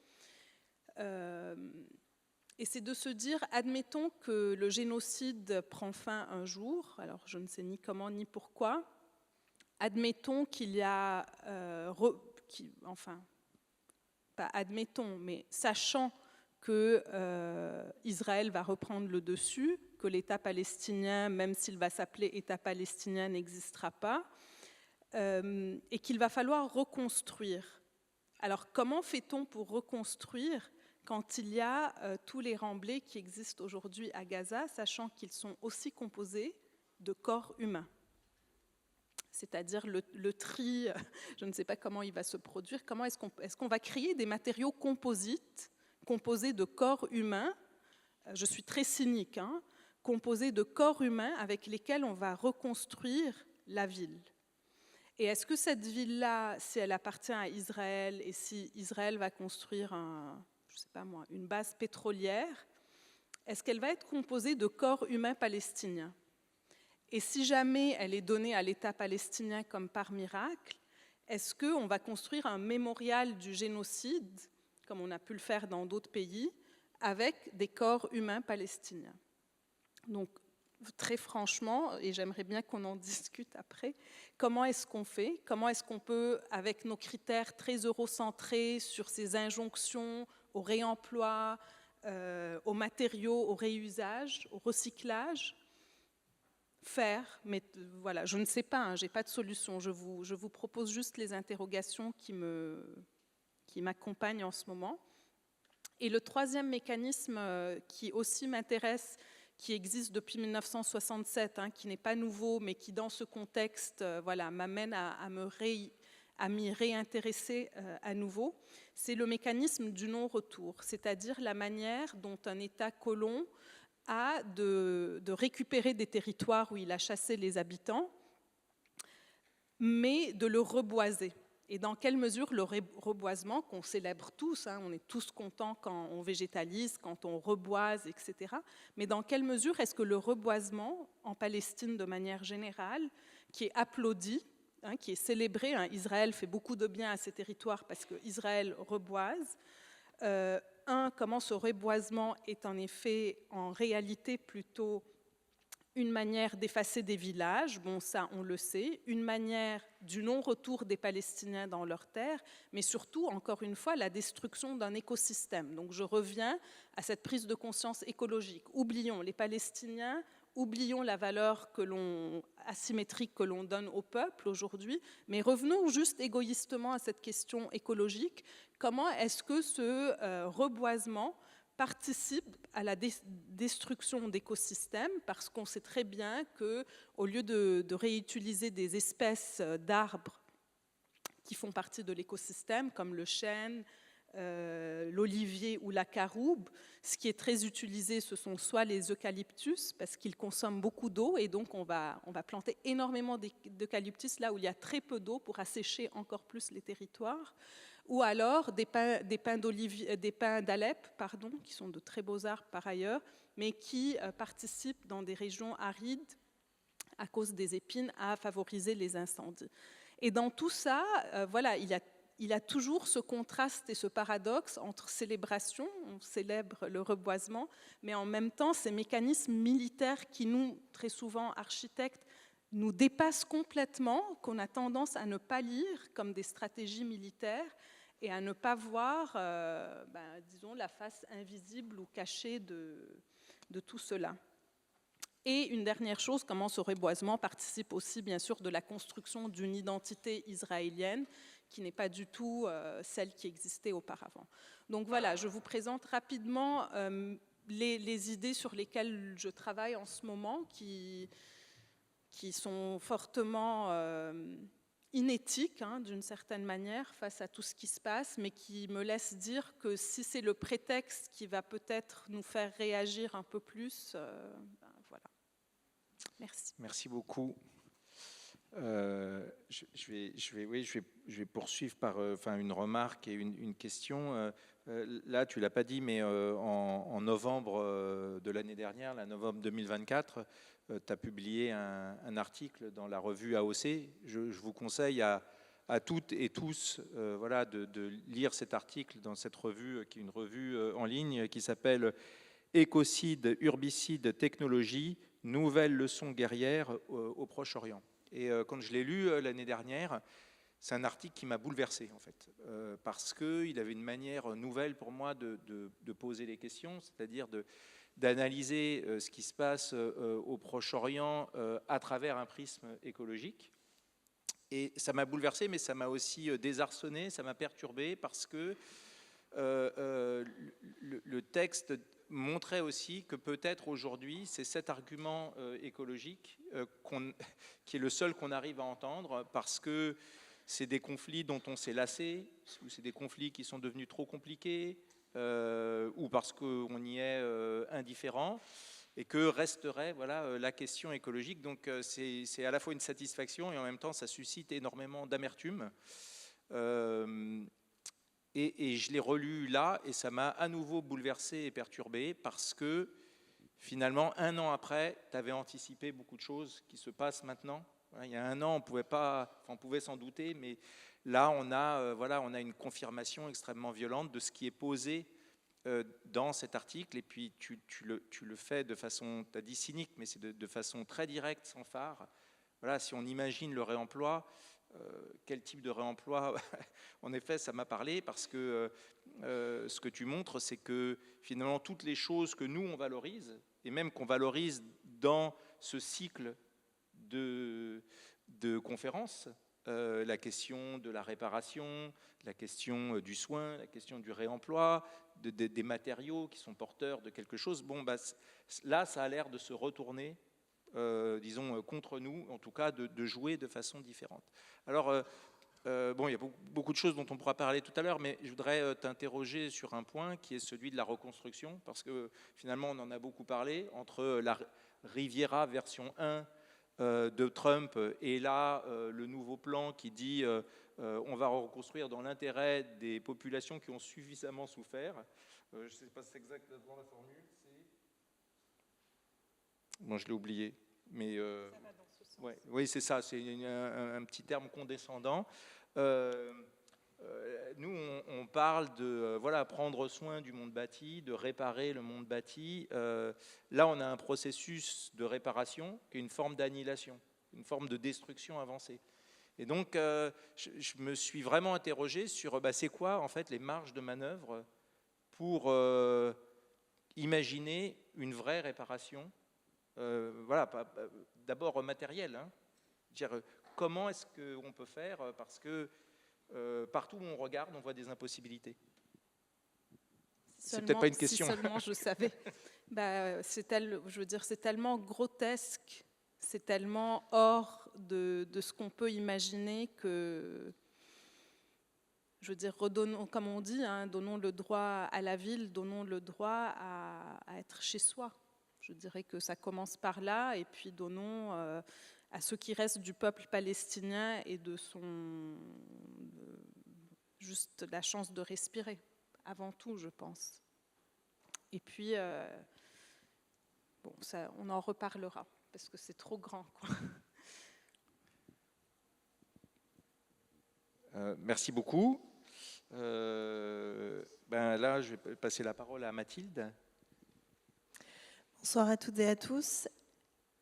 Et c'est de se dire, admettons que le génocide prend fin un jour, alors je ne sais ni comment ni pourquoi, admettons qu'il y a, enfin, pas admettons, mais sachant que Israël va reprendre le dessus, que l'État palestinien, même s'il va s'appeler État palestinien, n'existera pas, et qu'il va falloir reconstruire. Alors comment fait-on pour reconstruire quand il y a tous les remblais qui existent aujourd'hui à Gaza, sachant qu'ils sont aussi composés de corps humains? C'est-à-dire le tri, je ne sais pas comment il va se produire, comment est-ce qu'on va créer des matériaux composites, composés de corps humains, je suis très cynique, hein, composés de corps humains avec lesquels on va reconstruire la ville. Et est-ce que cette ville-là, si elle appartient à Israël et si Israël va construire je sais pas moi, une base pétrolière, est-ce qu'elle va être composée de corps humains palestiniens? Et si jamais elle est donnée à l'État palestinien comme par miracle, est-ce qu'on va construire un mémorial du génocide, comme on a pu le faire dans d'autres pays, avec des corps humains palestiniens? Donc, très franchement, et j'aimerais bien qu'on en discute après, comment est-ce qu'on fait? Comment est-ce qu'on peut, avec nos critères très eurocentrés sur ces injonctions au réemploi, aux matériaux, au réusage, au recyclage, faire, mais voilà, je ne sais pas, hein, je n'ai pas de solution. Je vous propose juste les interrogations qui m'accompagnent en ce moment. Et le troisième mécanisme qui aussi m'intéresse, qui existe depuis 1967, hein, qui n'est pas nouveau, mais qui dans ce contexte voilà, m'amène à à m'y réintéresser à nouveau, c'est le mécanisme du non-retour, c'est-à-dire la manière dont un État colon a de récupérer des territoires où il a chassé les habitants, mais de le reboiser. Et dans quelle mesure le reboisement, qu'on célèbre tous, on est tous contents quand on végétalise, quand on reboise, etc. Mais dans quelle mesure est-ce que le reboisement en Palestine de manière générale, qui est applaudi, qui est célébré, Israël fait beaucoup de bien à ces territoires parce qu'Israël reboise, comment ce reboisement est en effet en réalité plutôt une manière d'effacer des villages, bon ça on le sait, une manière du non-retour des Palestiniens dans leurs terres, mais surtout, encore une fois, la destruction d'un écosystème. Donc je reviens à cette prise de conscience écologique. Oublions les Palestiniens, oublions la valeur asymétrique que l'on donne au peuple aujourd'hui, mais revenons juste égoïstement à cette question écologique. Comment est-ce que ce reboisement participe à la destruction d'écosystèmes, parce qu'on sait très bien qu'au lieu de réutiliser des espèces d'arbres qui font partie de l'écosystème, comme le chêne, l'olivier ou la caroube, ce qui est très utilisé, ce sont soit les eucalyptus, parce qu'ils consomment beaucoup d'eau, et donc on va planter énormément d'eucalyptus là où il y a très peu d'eau pour assécher encore plus les territoires, ou alors des pins d'Alep, qui sont de très beaux arbres par ailleurs, mais qui participent dans des régions arides, à cause des épines, à favoriser les incendies. Et dans tout ça, voilà, il y a toujours ce contraste et ce paradoxe entre célébration, on célèbre le reboisement, mais en même temps, ces mécanismes militaires qui nous, très souvent architectes, nous dépassent complètement, qu'on a tendance à ne pas lire comme des stratégies militaires, et à ne pas voir, disons, la face invisible ou cachée de tout cela. Et une dernière chose, comment ce reboisement participe aussi, bien sûr, de la construction d'une identité israélienne qui n'est pas du tout celle qui existait auparavant. Donc voilà, je vous présente rapidement les idées sur lesquelles je travaille en ce moment, qui sont fortement inéthique, d'une certaine manière, face à tout ce qui se passe, mais qui me laisse dire que si c'est le prétexte qui va peut-être nous faire réagir un peu plus, voilà. Merci. Merci beaucoup. Je vais poursuivre par une remarque et une question. Là, tu ne l'as pas dit, mais en novembre de l'année dernière, novembre 2024, tu as publié un article dans la revue AOC. Je vous conseille à toutes et tous de lire cet article dans cette revue, qui est une revue en ligne, qui s'appelle « Écocide, herbicide, technologie, nouvelles leçons guerrières au Proche-Orient ». Et quand je l'ai lu l'année dernière, c'est un article qui m'a bouleversé, en fait, parce qu'il avait une manière nouvelle pour moi de poser les questions, c'est-à-dire d'analyser ce qui se passe au Proche-Orient à travers un prisme écologique. Et ça m'a bouleversé, mais ça m'a aussi désarçonné, ça m'a perturbé, parce que le texte montrait aussi que peut-être aujourd'hui, c'est cet argument écologique qui est le seul qu'on arrive à entendre, parce que c'est des conflits dont on s'est lassé, ou c'est des conflits qui sont devenus trop compliqués, ou parce qu'on y est indifférent, et que resterait la question écologique. Donc c'est à la fois une satisfaction et en même temps ça suscite énormément d'amertume. Et je l'ai relu là et ça m'a à nouveau bouleversé et perturbé, parce que finalement, un an après, tu avais anticipé beaucoup de choses qui se passent maintenant. Il y a un an, on pouvait s'en douter, mais là, on a une confirmation extrêmement violente de ce qui est posé dans cet article. Et puis, tu le fais de façon, tu as dit cynique, mais c'est de façon très directe, sans phare. Voilà, si on imagine le réemploi, quel type de réemploi? En effet, ça m'a parlé, parce que ce que tu montres, c'est que finalement, toutes les choses que nous, on valorise, et même qu'on valorise dans ce cycle de conférences, la question de la réparation, la question du soin, la question du réemploi, des matériaux qui sont porteurs de quelque chose, là, ça a l'air de se retourner, disons, contre nous, en tout cas de jouer de façon différente. Alors, bon, il y a beaucoup de choses dont on pourra parler tout à l'heure, mais je voudrais t'interroger sur un point qui est celui de la reconstruction, parce que finalement, on en a beaucoup parlé, entre la Riviera version 1 de Trump et là, le nouveau plan qui dit on va reconstruire dans l'intérêt des populations qui ont suffisamment souffert. Je ne sais pas si c'est exactement la formule. Bon, je l'ai oublié, mais ouais, oui, c'est ça, c'est un petit terme condescendant. Nous, on parle de voilà, prendre soin du monde bâti, de réparer le monde bâti. Là, on a un processus de réparation qui est une forme d'annihilation, une forme de destruction avancée. Et donc, je me suis vraiment interrogé sur c'est quoi, en fait, les marges de manœuvre pour imaginer une vraie réparation. Voilà, d'abord matérielle. Hein. Dire, comment est-ce qu'on peut faire? Parce que partout où on regarde, on voit des impossibilités. C'est peut-être pas une question. Si seulement je savais. Je veux dire, c'est tellement grotesque, c'est tellement hors de ce qu'on peut imaginer que, je veux dire, redonnons, comme on dit, hein, donnons le droit à la ville, donnons le droit à être chez soi. Je dirais que ça commence par là, et puis donnons à ceux qui restent du peuple palestinien et juste la chance de respirer, avant tout, je pense. Et puis, bon, ça, on en reparlera, parce que c'est trop grand, quoi. Merci beaucoup. Là, je vais passer la parole à Mathilde. Bonsoir à toutes et à tous.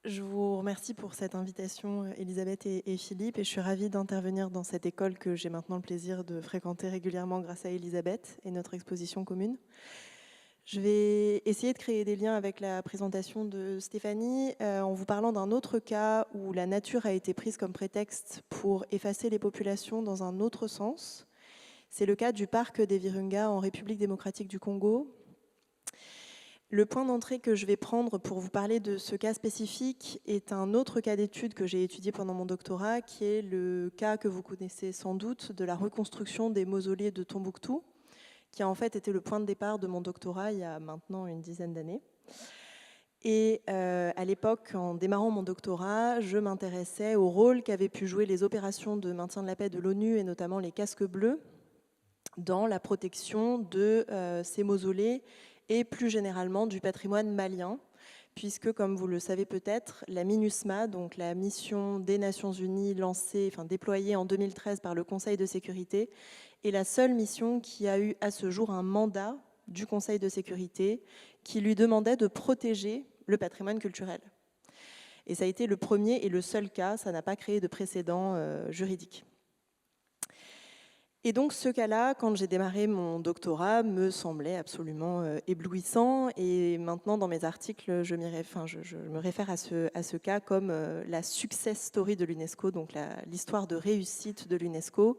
Je vous remercie pour cette invitation, Elisabeth et Philippe, et je suis ravie d'intervenir dans cette école que j'ai maintenant le plaisir de fréquenter régulièrement grâce à Elisabeth et notre exposition commune. Je vais essayer de créer des liens avec la présentation de Stéphanie en vous parlant d'un autre cas où la nature a été prise comme prétexte pour effacer les populations dans un autre sens. C'est le cas du parc des Virunga en République démocratique du Congo. Le point d'entrée que je vais prendre pour vous parler de ce cas spécifique est un autre cas d'étude que j'ai étudié pendant mon doctorat, qui est le cas que vous connaissez sans doute de la reconstruction des mausolées de Tombouctou, qui a en fait été le point de départ de mon doctorat il y a maintenant une dizaine d'années. Et à l'époque, en démarrant mon doctorat, je m'intéressais au rôle qu'avaient pu jouer les opérations de maintien de la paix de l'ONU, et notamment les casques bleus, dans la protection de ces mausolées et plus généralement du patrimoine malien, puisque, comme vous le savez peut-être, la MINUSMA, donc la mission des Nations Unies déployée en 2013 par le Conseil de sécurité, est la seule mission qui a eu à ce jour un mandat du Conseil de sécurité qui lui demandait de protéger le patrimoine culturel. Et ça a été le premier et le seul cas, ça n'a pas créé de précédent juridique. Et donc ce cas-là, quand j'ai démarré mon doctorat, me semblait absolument éblouissant. Et maintenant, dans mes articles, je me réfère à ce cas comme la success story de l'UNESCO, donc l'histoire de réussite de l'UNESCO,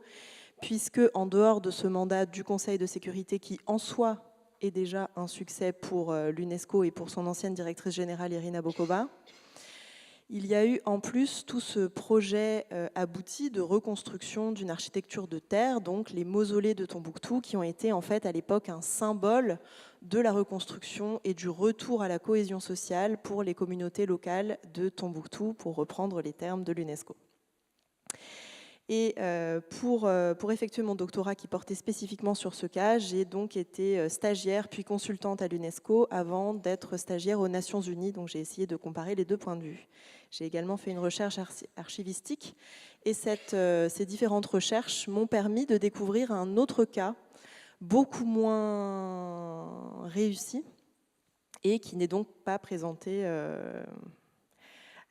puisque en dehors de ce mandat du Conseil de sécurité qui, en soi, est déjà un succès pour l'UNESCO et pour son ancienne directrice générale, Irina Bokova, il y a eu en plus tout ce projet abouti de reconstruction d'une architecture de terre, donc les mausolées de Tombouctou, qui ont été en fait à l'époque un symbole de la reconstruction et du retour à la cohésion sociale pour les communautés locales de Tombouctou, pour reprendre les termes de l'UNESCO. Et pour effectuer mon doctorat qui portait spécifiquement sur ce cas, j'ai donc été stagiaire puis consultante à l'UNESCO avant d'être stagiaire aux Nations Unies. Donc j'ai essayé de comparer les deux points de vue. J'ai également fait une recherche archivistique et ces différentes recherches m'ont permis de découvrir un autre cas beaucoup moins réussi et qui n'est donc pas présenté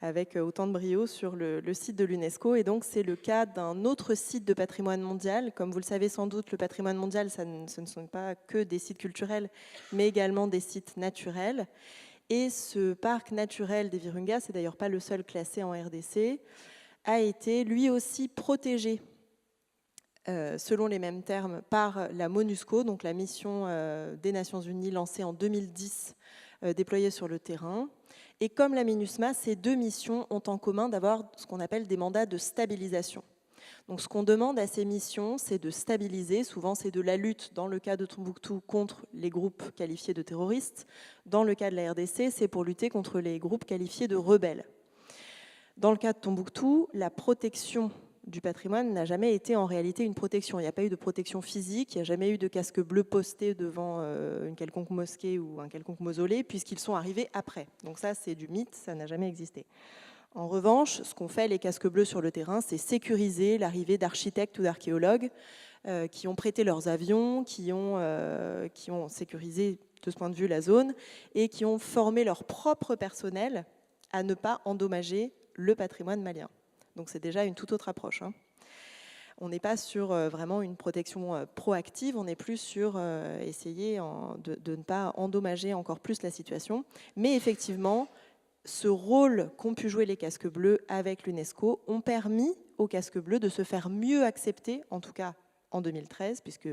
avec autant de brio sur le site de l'UNESCO. Et donc, c'est le cas d'un autre site de patrimoine mondial. Comme vous le savez sans doute, le patrimoine mondial, ce ne sont pas que des sites culturels, mais également des sites naturels. Et ce parc naturel des Virunga, c'est d'ailleurs pas le seul classé en RDC, a été lui aussi protégé, selon les mêmes termes, par la MONUSCO, donc la mission des Nations Unies lancée en 2010, déployée sur le terrain. Et comme la MINUSMA, ces deux missions ont en commun d'avoir ce qu'on appelle des mandats de stabilisation. Donc ce qu'on demande à ces missions, c'est de stabiliser, souvent c'est de la lutte, dans le cas de Tombouctou, contre les groupes qualifiés de terroristes. Dans le cas de la RDC, c'est pour lutter contre les groupes qualifiés de rebelles. Dans le cas de Tombouctou, la protection du patrimoine n'a jamais été en réalité une protection. Il n'y a pas eu de protection physique, il n'y a jamais eu de casque bleu posté devant une quelconque mosquée ou un quelconque mausolée, puisqu'ils sont arrivés après. Donc ça, c'est du mythe, ça n'a jamais existé. En revanche, ce qu'ont fait les casques bleus sur le terrain, c'est sécuriser l'arrivée d'architectes ou d'archéologues qui ont prêté leurs avions, qui ont sécurisé de ce point de vue la zone et qui ont formé leur propre personnel à ne pas endommager le patrimoine malien. Donc c'est déjà une toute autre approche. On n'est pas sur vraiment une protection proactive, on est plus sur essayer de ne pas endommager encore plus la situation. Mais effectivement, ce rôle qu'ont pu jouer les casques bleus avec l'UNESCO ont permis aux casques bleus de se faire mieux accepter, en tout cas en 2013, puisque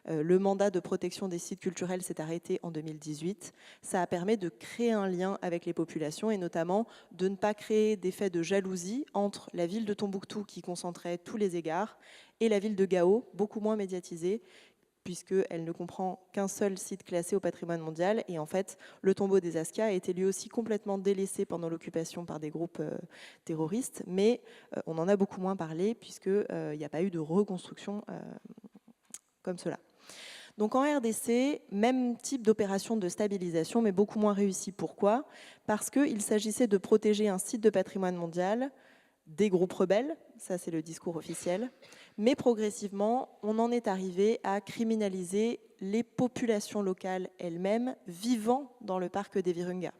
le mandat de protection des sites culturels s'est arrêté en 2018. Ça a permis de créer un lien avec les populations et notamment de ne pas créer d'effet de jalousie entre la ville de Tombouctou, qui concentrait tous les égards, et la ville de Gao, beaucoup moins médiatisée, puisqu'elle ne comprend qu'un seul site classé au patrimoine mondial. Et en fait, le tombeau des Askia a été lui aussi complètement délaissé pendant l'occupation par des groupes terroristes, mais on en a beaucoup moins parlé, puisqu'il n'y a pas eu de reconstruction comme cela. Donc en RDC, même type d'opération de stabilisation, mais beaucoup moins réussie. Pourquoi ? Parce qu'il s'agissait de protéger un site de patrimoine mondial des groupes rebelles, ça c'est le discours officiel, mais progressivement, on en est arrivé à criminaliser les populations locales elles-mêmes vivant dans le parc des Virunga.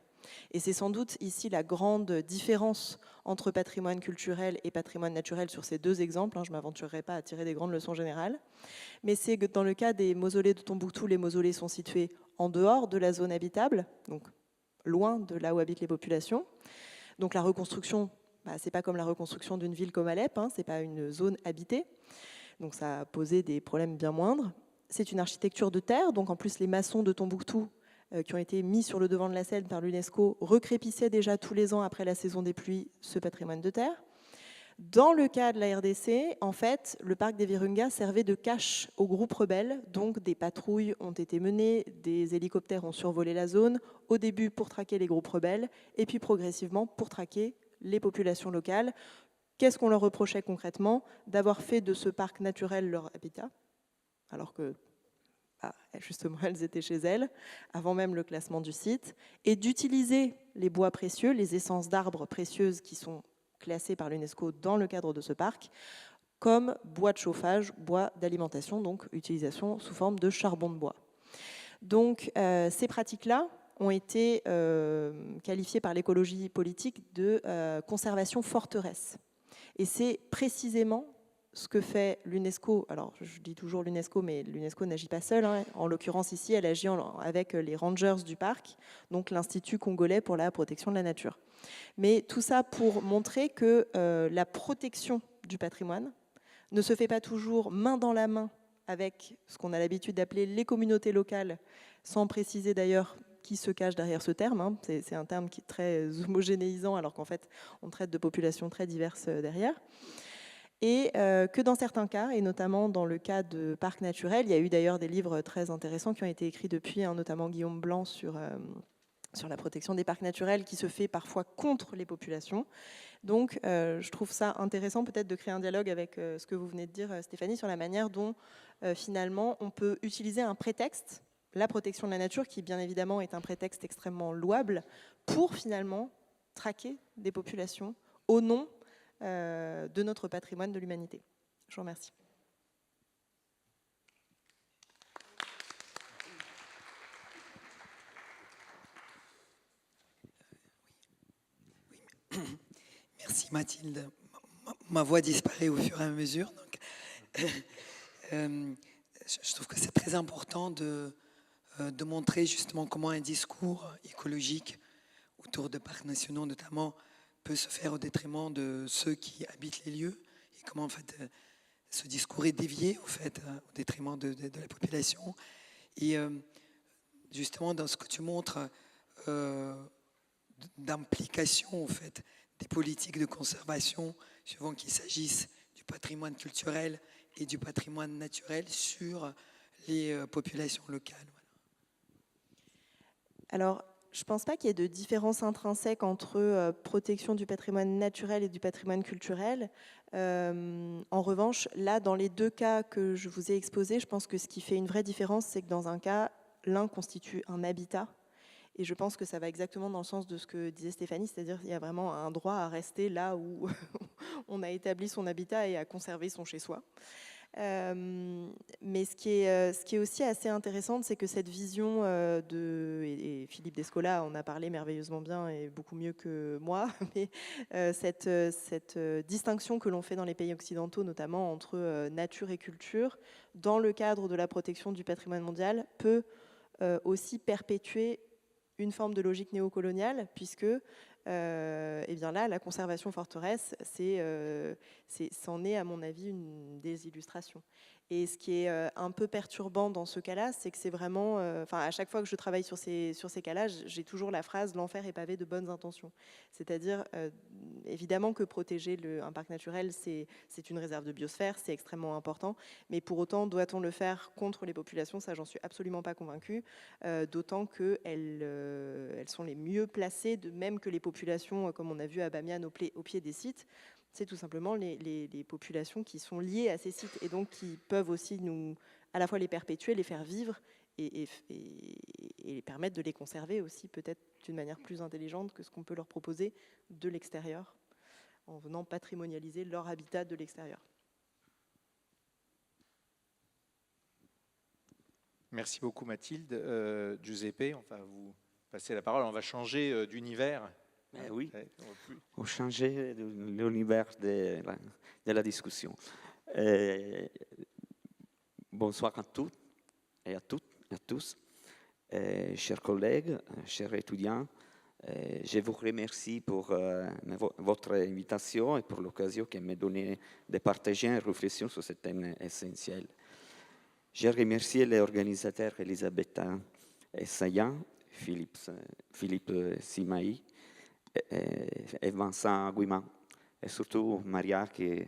Et c'est sans doute ici la grande différence entre patrimoine culturel et patrimoine naturel sur ces deux exemples. Je ne m'aventurerai pas à tirer des grandes leçons générales. Mais c'est que dans le cas des mausolées de Tombouctou, les mausolées sont situés en dehors de la zone habitable, donc loin de là où habitent les populations. Donc la reconstruction, ce n'est pas comme la reconstruction d'une ville comme Alep, ce n'est pas une zone habitée. Donc ça a posé des problèmes bien moindres. C'est une architecture de terre, donc en plus les maçons de Tombouctou qui ont été mis sur le devant de la scène par l'UNESCO recrépissaient déjà tous les ans après la saison des pluies ce patrimoine de terre. Dans le cas de la RDC, en fait, le parc des Virunga servait de cache aux groupes rebelles, donc des patrouilles ont été menées, des hélicoptères ont survolé la zone, au début pour traquer les groupes rebelles, et puis progressivement pour traquer les populations locales. Qu'est-ce qu'on leur reprochait concrètement ? D'avoir fait de ce parc naturel leur habitat, alors que justement elles étaient chez elles, avant même le classement du site, et d'utiliser les bois précieux, les essences d'arbres précieuses qui sont classées par l'UNESCO dans le cadre de ce parc, comme bois de chauffage, bois d'alimentation, donc utilisation sous forme de charbon de bois. Donc ces pratiques-là ont été qualifiées par l'écologie politique de conservation forteresse. Et c'est précisément ce que fait l'UNESCO. Alors, je dis toujours l'UNESCO, mais l'UNESCO n'agit pas seule. En l'occurrence, ici, elle agit avec les rangers du parc, donc l'Institut congolais pour la protection de la nature. Mais tout ça pour montrer que la protection du patrimoine ne se fait pas toujours main dans la main avec ce qu'on a l'habitude d'appeler les communautés locales, sans préciser d'ailleurs qui se cache derrière ce terme. C'est un terme qui est très homogénéisant, alors qu'en fait, on traite de populations très diverses derrière. Et que dans certains cas, et notamment dans le cas de parcs naturels, il y a eu d'ailleurs des livres très intéressants qui ont été écrits depuis, notamment Guillaume Blanc sur la protection des parcs naturels, qui se fait parfois contre les populations. Donc je trouve ça intéressant peut-être de créer un dialogue avec ce que vous venez de dire, Stéphanie, sur la manière dont finalement on peut utiliser un prétexte, la protection de la nature, qui bien évidemment est un prétexte extrêmement louable, pour finalement traquer des populations au nom de notre patrimoine de l'humanité. Je vous remercie. Merci Mathilde. Ma voix disparaît au fur et à mesure. Donc, je trouve que c'est très important de montrer justement comment un discours écologique autour de parcs nationaux notamment peut se faire au détriment de ceux qui habitent les lieux, et comment en fait ce discours est dévié au détriment de la population. Et justement dans ce que tu montres d'implication au fait des politiques de conservation, souvent qu'il s'agisse du patrimoine culturel et du patrimoine naturel sur les populations locales. Voilà. Alors, je ne pense pas qu'il y ait de différence intrinsèque entre protection du patrimoine naturel et du patrimoine culturel. En revanche, là, dans les deux cas que je vous ai exposés, je pense que ce qui fait une vraie différence, c'est que dans un cas, l'un constitue un habitat. Et je pense que ça va exactement dans le sens de ce que disait Stéphanie, c'est-à-dire qu'il y a vraiment un droit à rester là où on a établi son habitat et à conserver son chez-soi. Mais ce qui est aussi assez intéressant, c'est que cette vision et Philippe Descola en a parlé merveilleusement bien et beaucoup mieux que moi, mais cette distinction que l'on fait dans les pays occidentaux, notamment entre nature et culture, dans le cadre de la protection du patrimoine mondial, peut aussi perpétuer une forme de logique néocoloniale, puisque eh bien là, la conservation forteresse, c'en est, à mon avis, une des illustrations. Et ce qui est un peu perturbant dans ce cas-là, c'est que c'est vraiment... à chaque fois que je travaille sur ces cas-là, j'ai toujours la phrase « l'enfer est pavé de bonnes intentions ». C'est-à-dire, évidemment que protéger un parc naturel, c'est une réserve de biosphère, c'est extrêmement important, mais pour autant, doit-on le faire contre les populations? Ça, j'en suis absolument pas convaincue, d'autant qu'elles sont les mieux placées, de même que les populations, comme on a vu à Bamiyan, au pied des sites. C'est tout simplement les populations qui sont liées à ces sites et donc qui peuvent aussi à la fois les perpétuer, les faire vivre et permettre de les conserver aussi peut-être d'une manière plus intelligente que ce qu'on peut leur proposer de l'extérieur en venant patrimonialiser leur habitat de l'extérieur. Merci beaucoup Mathilde. Giuseppe, on va vous passer la parole. On va changer d'univers. Oui, on change l'univers de la discussion. Bonsoir à toutes et à tous. Chers collègues, chers étudiants, je vous remercie pour votre invitation et pour l'occasion qu'elle m'a donnée de partager une réflexion sur ce thème essentiel. Je remercie les organisateurs Elisabetta Sayan, Philippe Simaï et Vincent Guimand, et surtout Maria qui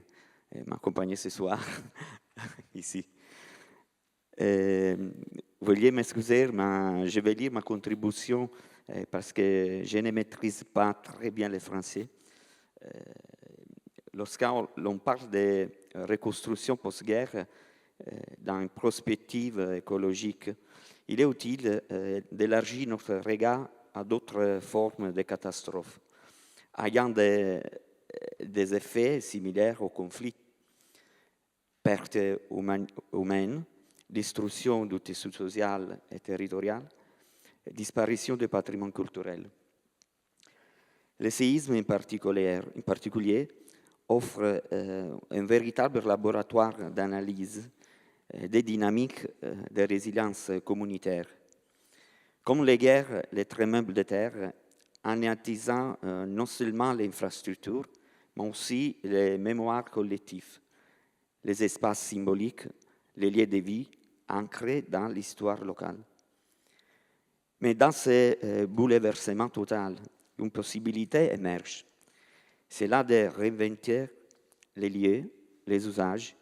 m'accompagne ce soir ici. Veuillez m'excuser, mais je vais lire ma contribution parce que je ne maîtrise pas très bien le français. Lorsqu'on parle de reconstruction post-guerre dans une prospective écologique, il est utile d'élargir notre regard à d'autres formes de catastrophes, ayant des effets similaires au conflit. Perte humaine, destruction du tissu social et territorial, disparition du patrimoine culturel. Le séisme en particulier offre un véritable laboratoire d'analyse des dynamiques de résilience communautaire. Comme les guerres, les tremblements de terre, anéantisant non seulement l'infrastructure, mais aussi les mémoires collectives, les espaces symboliques, les lieux de vie ancrés dans l'histoire locale. Mais dans ce bouleversement total, une possibilité émerge. C'est là de réinventer les lieux, les usages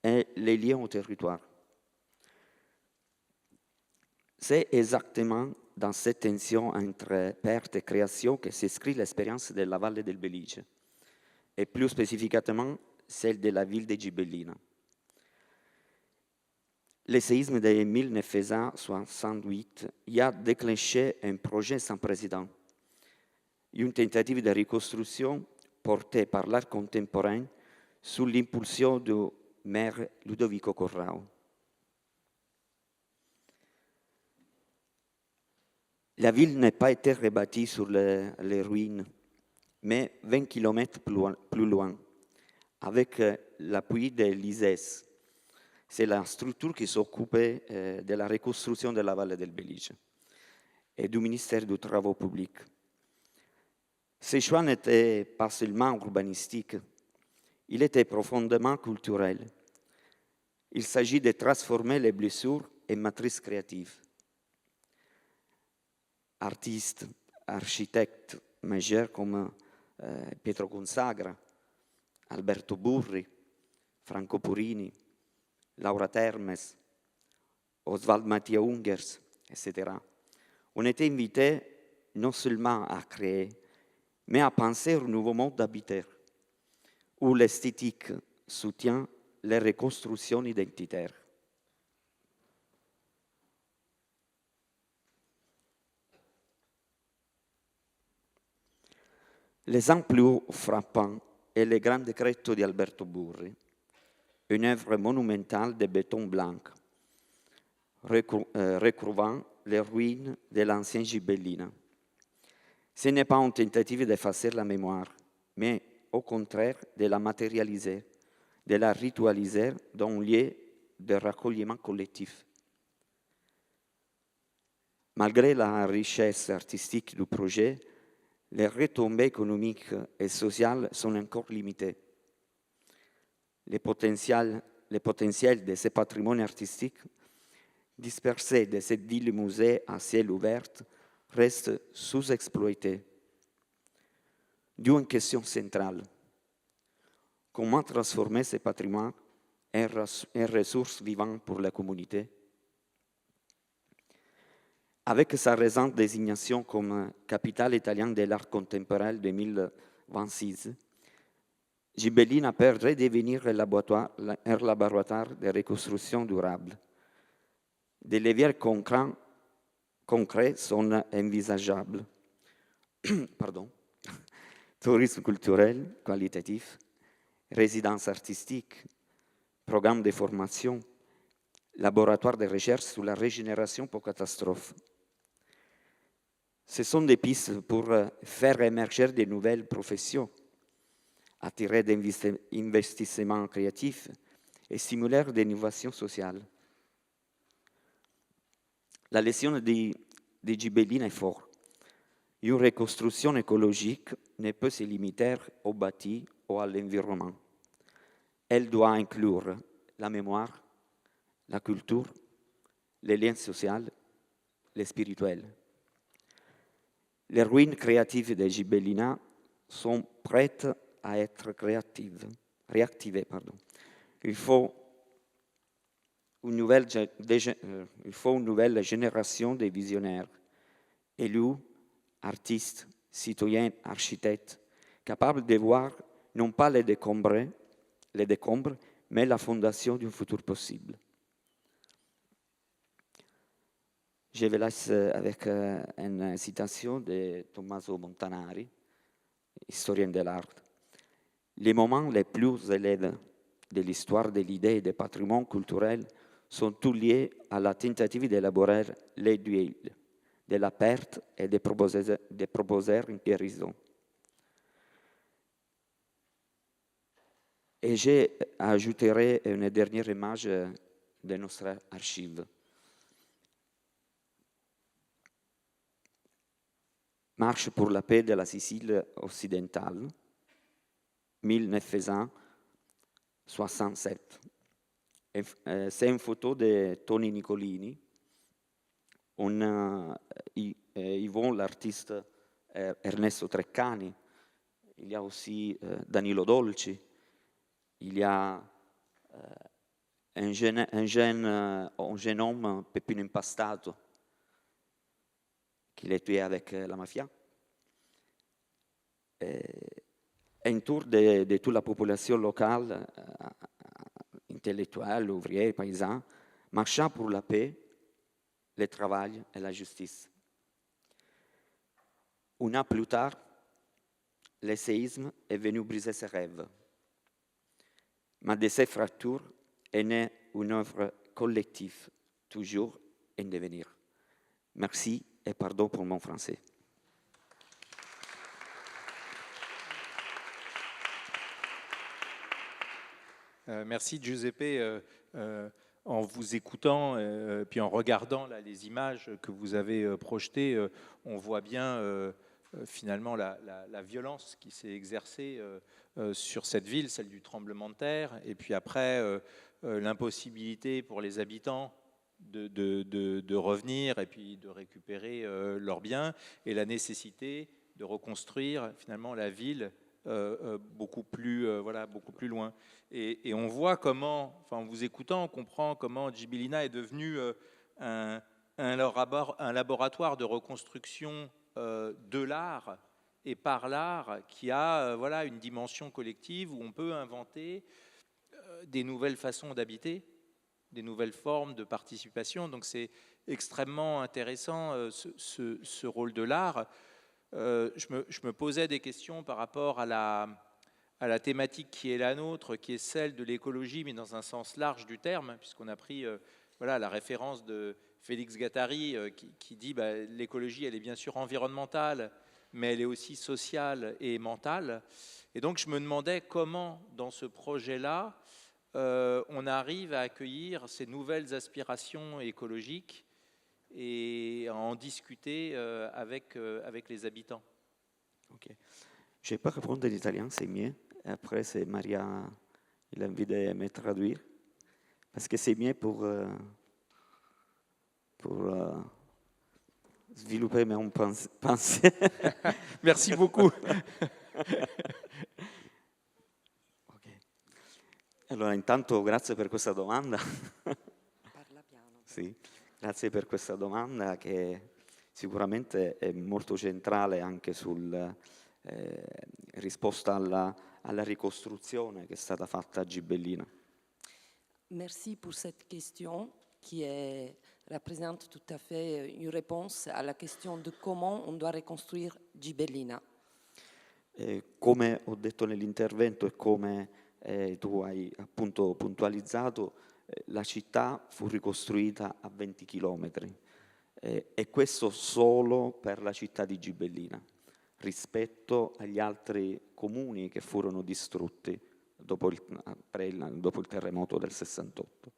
et les liens au territoire. C'est exactement dans cette tension entre perte et création que s'inscrit l'expérience de la Valle del Belice, et plus spécifiquement celle de la ville de Gibellina. Le séisme de 1968 y a déclenché un projet sans précédent, une tentative de reconstruction portée par l'art contemporain sous l'impulsion du maire Ludovico Corrao. La ville n'a pas été rebâtie sur les ruines, mais 20 km plus loin, avec l'appui de l'ISES. C'est la structure qui s'occupait de la reconstruction de la Valle del Belice et du ministère des Travaux publics. Ce choix n'était pas seulement urbanistique, il était profondément culturel. Il s'agit de transformer les blessures en matrices créatives. Artistes, architectes majeurs comme Pietro Consagra, Alberto Burri, Franco Purini, Laura Termes, Oswald Mattia Ungers, etc. On était invités non seulement à créer, mais à penser un nouveau mode d'habiter, où l'esthétique soutient les reconstructions identitaires. L'esemple plus frappant est le Grand Decreto di Alberto Burri, une œuvre monumentale de béton blanc, recouvrant les ruines de l'ancien Gibellina. Ce n'est pas une tentative d'effacer la mémoire, mais au contraire de la matérialiser, de la ritualiser dans un lieu de raccoglement collectif. Malgré la richesse artistique du projet, les retombées économiques et sociales sont encore limitées. Le potentiel de ce patrimoine artistique, dispersé de ces 10 musées à ciel ouvert, reste sous-exploité. D'où une question centrale. Comment transformer ce patrimoine en ressource vivante pour la communauté? Avec sa récente désignation comme capitale italienne de l'art contemporain 2026, Gibellina peut redevenir un laboratoire de reconstruction durable. Des leviers concrets sont envisageables. Pardon. Tourisme culturel qualitatif, résidence artistique, programme de formation, laboratoire de recherche sur la régénération post-catastrophe. Ce sont des pistes pour faire émerger de nouvelles professions, attirer d'investissements créatifs et stimuler l'innovation sociale. La leçon di Gibellina est forte. Une reconstruction écologique ne peut se limiter au bâti ou à l'environnement. Elle doit inclure la mémoire, la culture, les liens sociaux, les spirituels. Les ruines créatives de Gibellina sont prêtes à être réactivées. Il faut une nouvelle génération de visionnaires, élus, artistes, citoyens, architectes, capables de voir non pas les décombres, mais la fondation d'un futur possible. Je vous laisse avec une citation de Tommaso Montanari, historien de l'art. Les moments les plus élevés de l'histoire de l'idée et du patrimoine culturel sont tous liés à la tentative d'élaborer les deuils, de la perte et de proposer une guérison. Et j'ajouterai une dernière image de notre archive. Marche pour la paix de la Sicile occidentale, 1967. C'est une photo de Tony Nicolini. Yvon, l'artiste Ernesto Treccani. Il y a aussi Danilo Dolci. Il y a un jeune homme, un peu plus impastato, qui est tué avec la mafia. Un tour de toute la population locale, intellectuelle, ouvrière, paysan, marchant pour la paix, le travail et la justice. Un an plus tard, le séisme est venu briser ses rêves. Mais de ces fractures est née une œuvre collective, toujours en devenir. Merci et pardon pour mon français. Merci Giuseppe. En vous écoutant, puis en regardant là, les images que vous avez projetées, on voit bien finalement la violence qui s'est exercée sur cette ville, celle du tremblement de terre, et puis après l'impossibilité pour les habitants de revenir et puis de récupérer leurs biens, et la nécessité de reconstruire finalement la ville beaucoup plus loin. Et on voit comment, enfin, en vous écoutant, on comprend comment Gibellina est devenu un laboratoire de reconstruction de l'art et par l'art qui a une dimension collective où on peut inventer des nouvelles façons d'habiter, des nouvelles formes de participation. Donc c'est extrêmement intéressant ce rôle de l'art. Je me posais des questions par rapport à la thématique qui est la nôtre, qui est celle de l'écologie, mais dans un sens large du terme, puisqu'on a pris la référence de Félix Guattari qui dit l'écologie, elle est bien sûr environnementale, mais elle est aussi sociale et mentale. Et donc je me demandais comment, dans ce projet-là, on arrive à accueillir ces nouvelles aspirations écologiques et à en discuter avec les habitants. Ok. Je ne vais pas répondre en italien, c'est mieux. Et après, c'est Maria, il a envie de me traduire. Parce que c'est mieux pour svilupper mon pensée. Merci beaucoup. Okay. Allora, intanto grazie per questa domanda. Parla piano. Sì, grazie per questa domanda che sicuramente è molto centrale anche sul risposta alla ricostruzione che è stata fatta a Gibellina. Merci pour cette question qui représente tout à fait une réponse à la question de comment on doit reconstruire Gibellina. Come ho detto nell'intervento e come tu hai appunto puntualizzato, la città fu ricostruita a 20 chilometri e questo solo per la città di Gibellina, rispetto agli altri comuni che furono distrutti dopo il terremoto del 68.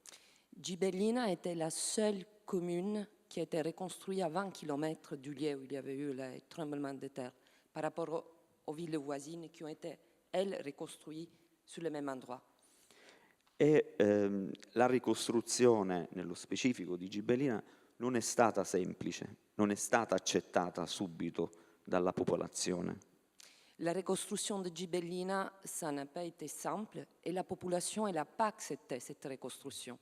Gibellina était la seule commune qui a été reconstruite à 20 km du lieu où il y avait eu le tremblement de terre, par rapport aux villes voisines qui ont été, elles, reconstruites sur le même endroit. E la ricostruzione, nello specifico di Gibellina, non è stata semplice, non è stata accettata subito dalla popolazione. La reconstruction de Gibellina, ça n'a pas été simple et la population n'a pas accepté cette reconstruction.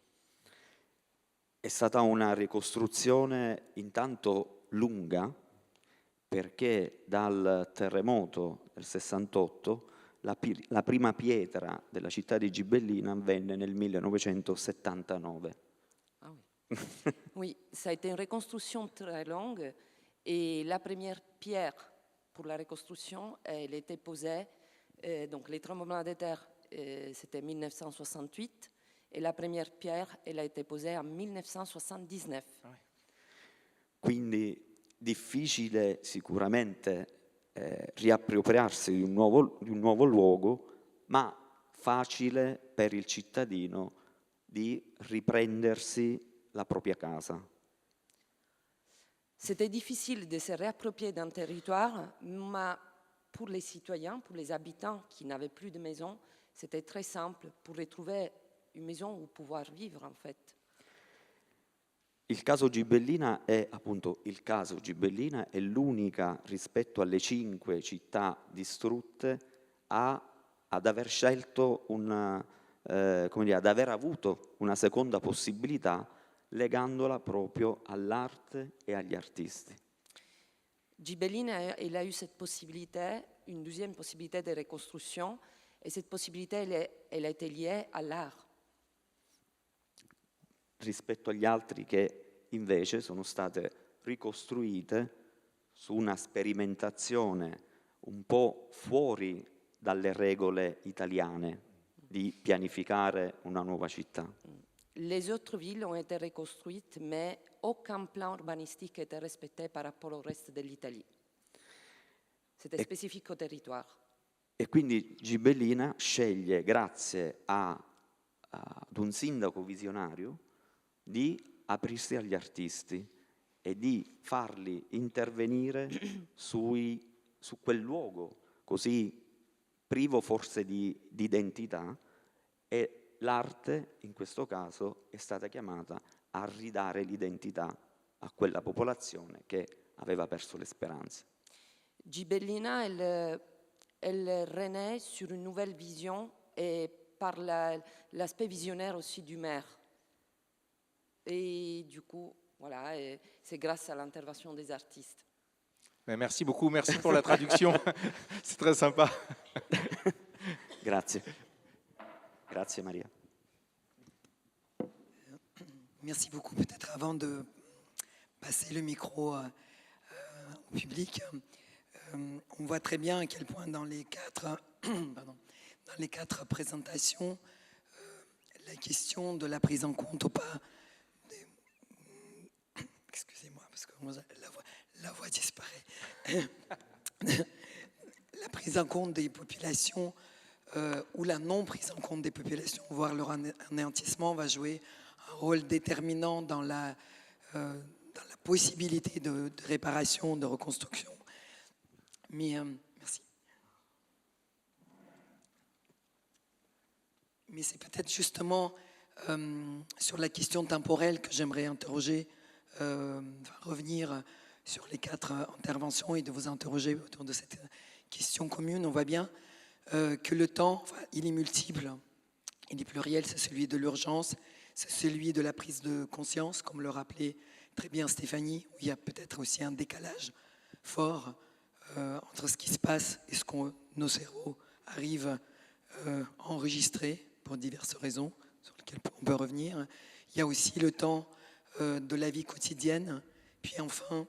È stata una ricostruzione intanto lunga, perché dal terremoto del 68 la prima pietra della città di Gibellina avvenne nel 1979. Ah oui. Oui, ça a été une reconstruction très longue et la première pierre pour la reconstruction, elle était posée, donc les tremblements de terre, c'était 1968, et la première pierre, elle a été posée en 1979. Quindi difficile sicuramente riappropriarsi di un nuovo luogo, ma facile per il cittadino di riprendersi la propria casa. C'était difficile de se réapproprier d'un territoire, mais pour les citoyens, pour les habitants qui n'avaient plus de maison, c'était très simple pour retrouver une maison où pouvoir vivre en fait. Il caso Gibellina è appunto il caso Gibellina, è l'unica rispetto alle 5 città distrutte ad aver scelto ad aver avuto una seconda possibilità legandola proprio all'arte e agli artisti. Gibellina, elle a eu cette possibilité, une deuxième possibilité de reconstruction, et cette possibilité, elle a été liée à l'art. Rispetto agli altri che invece sono state ricostruite su una sperimentazione un po' fuori dalle regole italiane di pianificare una nuova città. Les autres villes ont été reconstruites, mais aucun plan urbanistique n'a été respecté par rapport au reste de l'Italie. C'était spécifique au territoire. E quindi Gibellina sceglie, grazie ad un sindaco visionario, di aprirsi agli artisti e di farli intervenire su quel luogo così privo forse di identità, e l'arte in questo caso è stata chiamata a ridare l'identità a quella popolazione che aveva perso le speranze. Gibellina, elle renaît sur une nouvelle vision et par l'aspect visionnaire aussi du maire. Et du coup, voilà, c'est grâce à l'intervention des artistes. Merci beaucoup, merci pour la traduction. C'est très sympa. Grazie. Grazie Maria. Merci beaucoup. Peut-être avant de passer le micro au public, on voit très bien à quel point dans les quatre présentations, la question de la prise en compte ou pas, excusez-moi parce que la voix disparaît, la prise en compte des populations ou la non prise en compte des populations, voire leur anéantissement, va jouer un rôle déterminant dans la possibilité de réparation, de reconstruction. Mais merci. Mais c'est peut-être justement sur la question temporelle que j'aimerais interroger, revenir sur les 4 interventions et de vous interroger autour de cette question commune. On voit bien que le temps, il est multiple, il est pluriel, c'est celui de l'urgence, c'est celui de la prise de conscience, comme le rappelait très bien Stéphanie, où il y a peut-être aussi un décalage fort entre ce qui se passe et ce que nos cerveaux arrivent à enregistrer pour diverses raisons sur lesquelles on peut revenir. Il y a aussi le temps de la vie quotidienne, puis enfin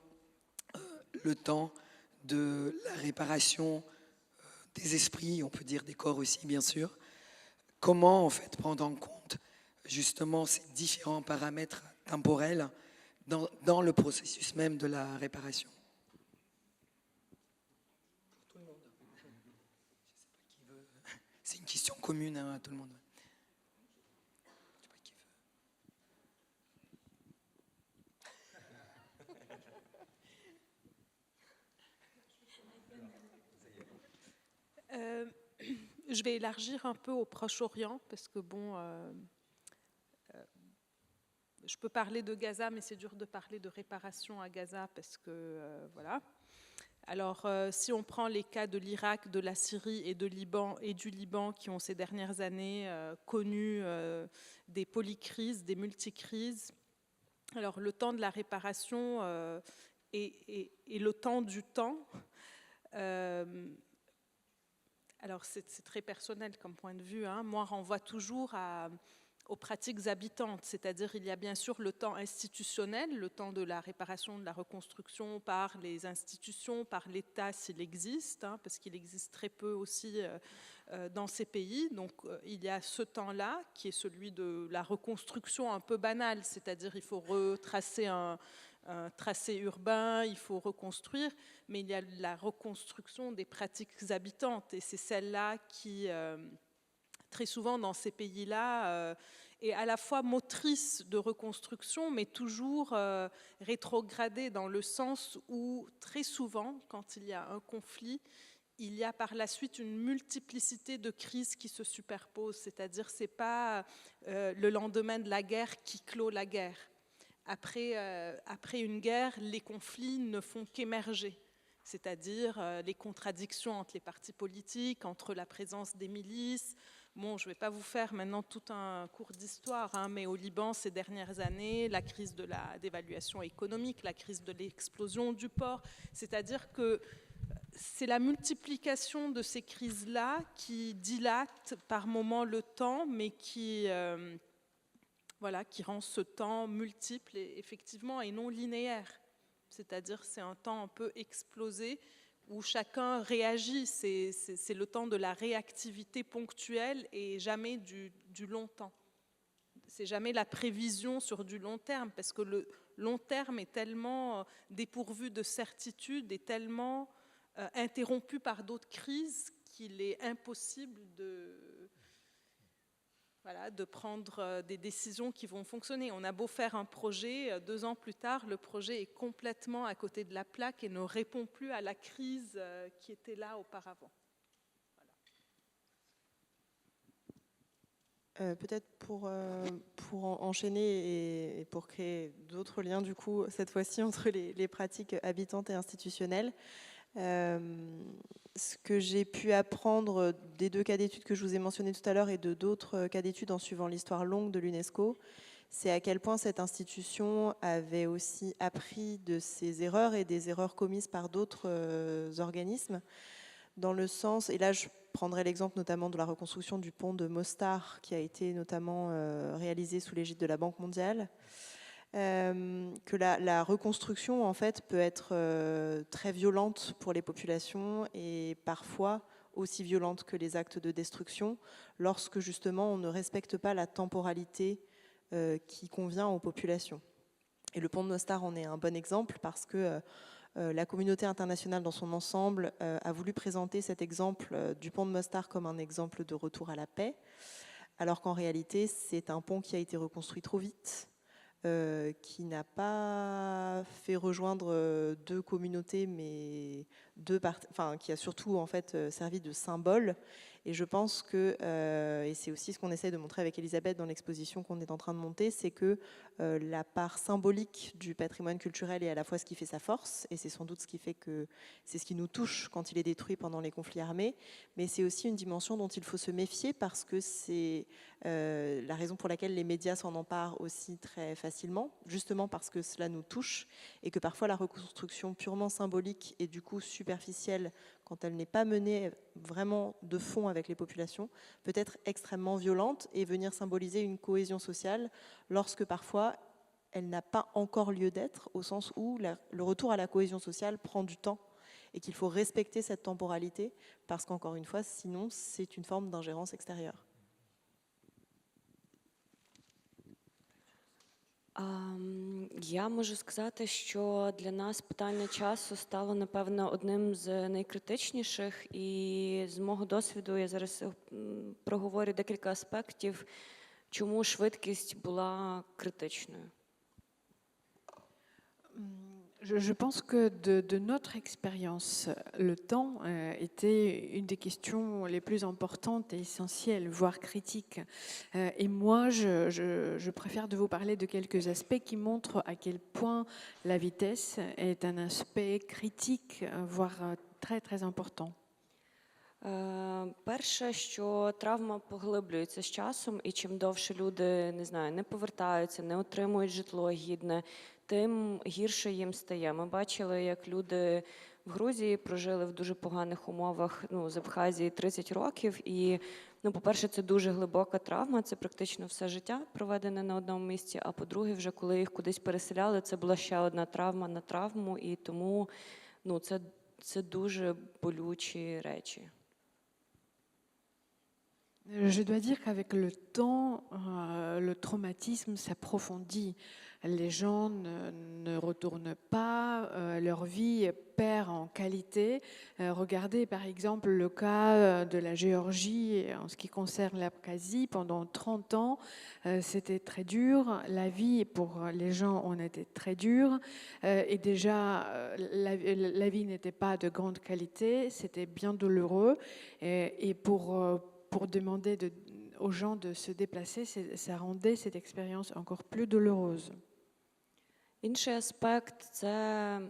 le temps de la réparation des esprits, on peut dire des corps aussi bien sûr. Comment en fait prendre en compte justement ces différents paramètres temporels dans le processus même de la réparation? Pour tout le monde. Je sais pas qui veut. C'est une question commune à tout le monde. Je sais pas qui veut. Je vais élargir un peu au Proche-Orient parce que bon, je peux parler de Gaza, mais c'est dur de parler de réparation à Gaza parce que voilà. Alors, si on prend les cas de l'Irak, de la Syrie et du Liban qui ont ces dernières années connu des polycrises, des multicrises, alors le temps de la réparation et le temps du temps. Alors, c'est très personnel comme point de vue. Moi, renvoie toujours aux pratiques habitantes, c'est-à-dire il y a bien sûr le temps institutionnel, le temps de la réparation, de la reconstruction par les institutions, par l'État s'il existe, parce qu'il existe très peu aussi dans ces pays. Donc il y a ce temps-là qui est celui de la reconstruction un peu banale, c'est-à-dire il faut retracer un tracé urbain, il faut reconstruire, mais il y a la reconstruction des pratiques habitantes et c'est celle-là qui, très souvent dans ces pays-là, est à la fois motrice de reconstruction, mais toujours rétrogradée dans le sens où très souvent, quand il y a un conflit, il y a par la suite une multiplicité de crises qui se superposent, c'est-à-dire c'est pas le lendemain de la guerre qui clôt la guerre. Après une guerre, les conflits ne font qu'émerger, c'est-à-dire les contradictions entre les partis politiques, entre la présence des milices. Bon, je ne vais pas vous faire maintenant tout un cours d'histoire, mais au Liban, ces dernières années, la crise de la dévaluation économique, la crise de l'explosion du port, c'est-à-dire que c'est la multiplication de ces crises-là qui dilate par moments le temps, mais qui rend ce temps multiple et effectivement et non linéaire. C'est-à-dire c'est un temps un peu explosé où chacun réagit. C'est le temps de la réactivité ponctuelle et jamais du long temps. C'est jamais la prévision sur du long terme parce que le long terme est tellement dépourvu de certitude et tellement interrompu par d'autres crises qu'il est impossible de prendre des décisions qui vont fonctionner. On a beau faire un projet, 2 ans plus tard, le projet est complètement à côté de la plaque et ne répond plus à la crise qui était là auparavant. Voilà. Peut-être pour enchaîner et pour créer d'autres liens, du coup, cette fois-ci, entre les pratiques habitantes et institutionnelles, Ce que j'ai pu apprendre des 2 cas d'études que je vous ai mentionnés tout à l'heure et de d'autres cas d'études en suivant l'histoire longue de l'UNESCO, c'est à quel point cette institution avait aussi appris de ses erreurs et des erreurs commises par d'autres organismes, dans le sens, et là je prendrai l'exemple notamment de la reconstruction du pont de Mostar qui a été notamment réalisé sous l'égide de la Banque mondiale, que la reconstruction en fait peut être très violente pour les populations et parfois aussi violente que les actes de destruction lorsque justement on ne respecte pas la temporalité qui convient aux populations. Et le pont de Mostar en est un bon exemple parce que la communauté internationale dans son ensemble a voulu présenter cet exemple du pont de Mostar comme un exemple de retour à la paix, alors qu'en réalité c'est un pont qui a été reconstruit trop vite, qui n'a pas fait rejoindre 2 communautés, mais qui a surtout en fait servi de symbole. Et je pense que, et c'est aussi ce qu'on essaie de montrer avec Elisabeth dans l'exposition qu'on est en train de monter, c'est que la part symbolique du patrimoine culturel est à la fois ce qui fait sa force, et c'est sans doute ce qui fait que c'est ce qui nous touche quand il est détruit pendant les conflits armés, mais c'est aussi une dimension dont il faut se méfier parce que c'est la raison pour laquelle les médias s'en emparent aussi très facilement, justement parce que cela nous touche et que parfois la reconstruction purement symbolique et du coup superficielle, quand elle n'est pas menée vraiment de fond avec les populations, peut être extrêmement violente et venir symboliser une cohésion sociale lorsque parfois elle n'a pas encore lieu d'être, au sens où le retour à la cohésion sociale prend du temps et qu'il faut respecter cette temporalité parce qu'encore une fois, sinon c'est une forme d'ingérence extérieure. Я можу сказати, що для нас питання часу стало, напевно, одним з найкритичніших. І з мого досвіду я зараз проговорю декілька аспектів, чому швидкість була критичною. Je pense que de notre expérience, le temps était une des questions les plus importantes et essentielles, voire critiques. Et moi, je préfère de vous parler de quelques aspects qui montrent à quel point la vitesse est un aspect critique, voire très très important. Перше, що травма поглиблюється з часом, і чим довше люди, не знаю, не повертаються, не отримують житло гідне, тим гірше їм стає. Ми бачили, як люди в Грузії прожили в дуже поганих умовах, з Абхазії 30 років. І, по-перше, це дуже глибока травма, це практично все життя проведене на одному місці. А по-друге, вже коли їх кудись переселяли, це була ще одна травма на травму. І тому це дуже болючі речі. Je dois dire qu'avec le temps, le traumatisme s'approfondit. Les gens ne retournent pas, leur vie perd en qualité. Regardez par exemple le cas de la Géorgie en ce qui concerne l'Abkhazie. Pendant 30 ans, c'était très dur. La vie pour les gens en était très dure. Et déjà, la vie n'était pas de grande qualité. C'était bien douloureux. Et pour demander aux gens de se déplacer, ça rendait cette expérience encore plus douloureuse. Інший аспект – це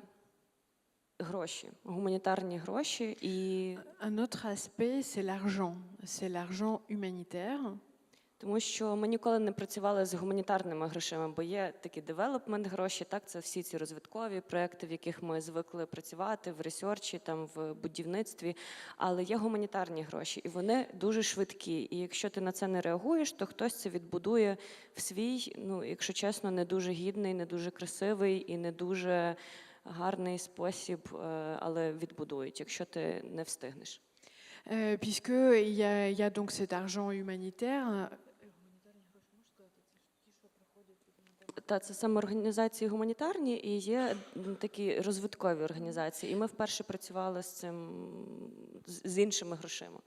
гроші, гуманітарні гроші. Un autre aspect, c'est l'argent humanitaire. Тому що ми ніколи не працювали з гуманітарними грошима, бо є такі девелопмент гроші, так, це всі ці розвиткові проекти, в яких ми звикли працювати, в ресерчі, там, в будівництві, але є гуманітарні гроші, і вони дуже швидкі, і якщо ти на це не реагуєш, то хтось це відбудує в свій, якщо чесно, не дуже гідний, не дуже красивий і не дуже гарний спосіб, але відбудують, якщо ти не встигнеш. Puisqu'il y a donc cet argent humanitaire. Це саме організації гуманітарні і є такі розвиткові організації. І ми вперше працювали з цим, з іншими грошима.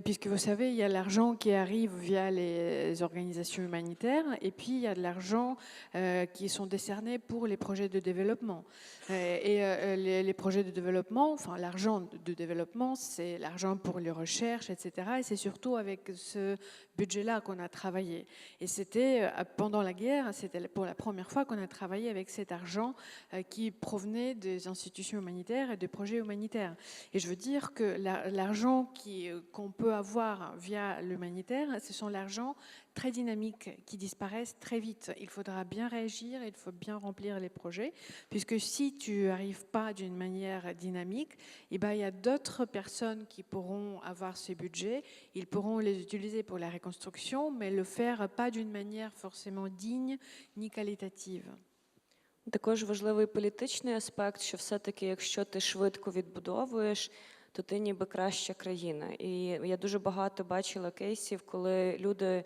Puisque vous savez, il y a l'argent qui arrive via les organisations humanitaires et puis il y a de l'argent qui sont décernés pour les projets de développement. Les projets de développement, enfin l'argent de développement, c'est l'argent pour les recherches, etc. Et c'est surtout avec ce budget-là qu'on a travaillé. Et c'était pendant la guerre, c'était pour la première fois qu'on a travaillé avec cet argent qui provenait des institutions humanitaires et des projets humanitaires. Et je veux dire que l'argent qu'on peut avoir via l'humanitaire, ce sont l'argent très dynamiques qui disparaissent très vite. Il faudra bien réagir, il faut bien remplir les projets, puisque si tu n'arrives pas d'une manière dynamique, eh ben, il y a d'autres personnes qui pourront avoir ces budgets, ils pourront les utiliser pour la reconstruction, mais le faire pas d'une manière forcément digne ni qualitative. Також важливий політичний аспект, що все-таки, якщо ти швидко відбудовуєш, то ти ніби краща країна. І я дуже багато бачила кейсів, коли люди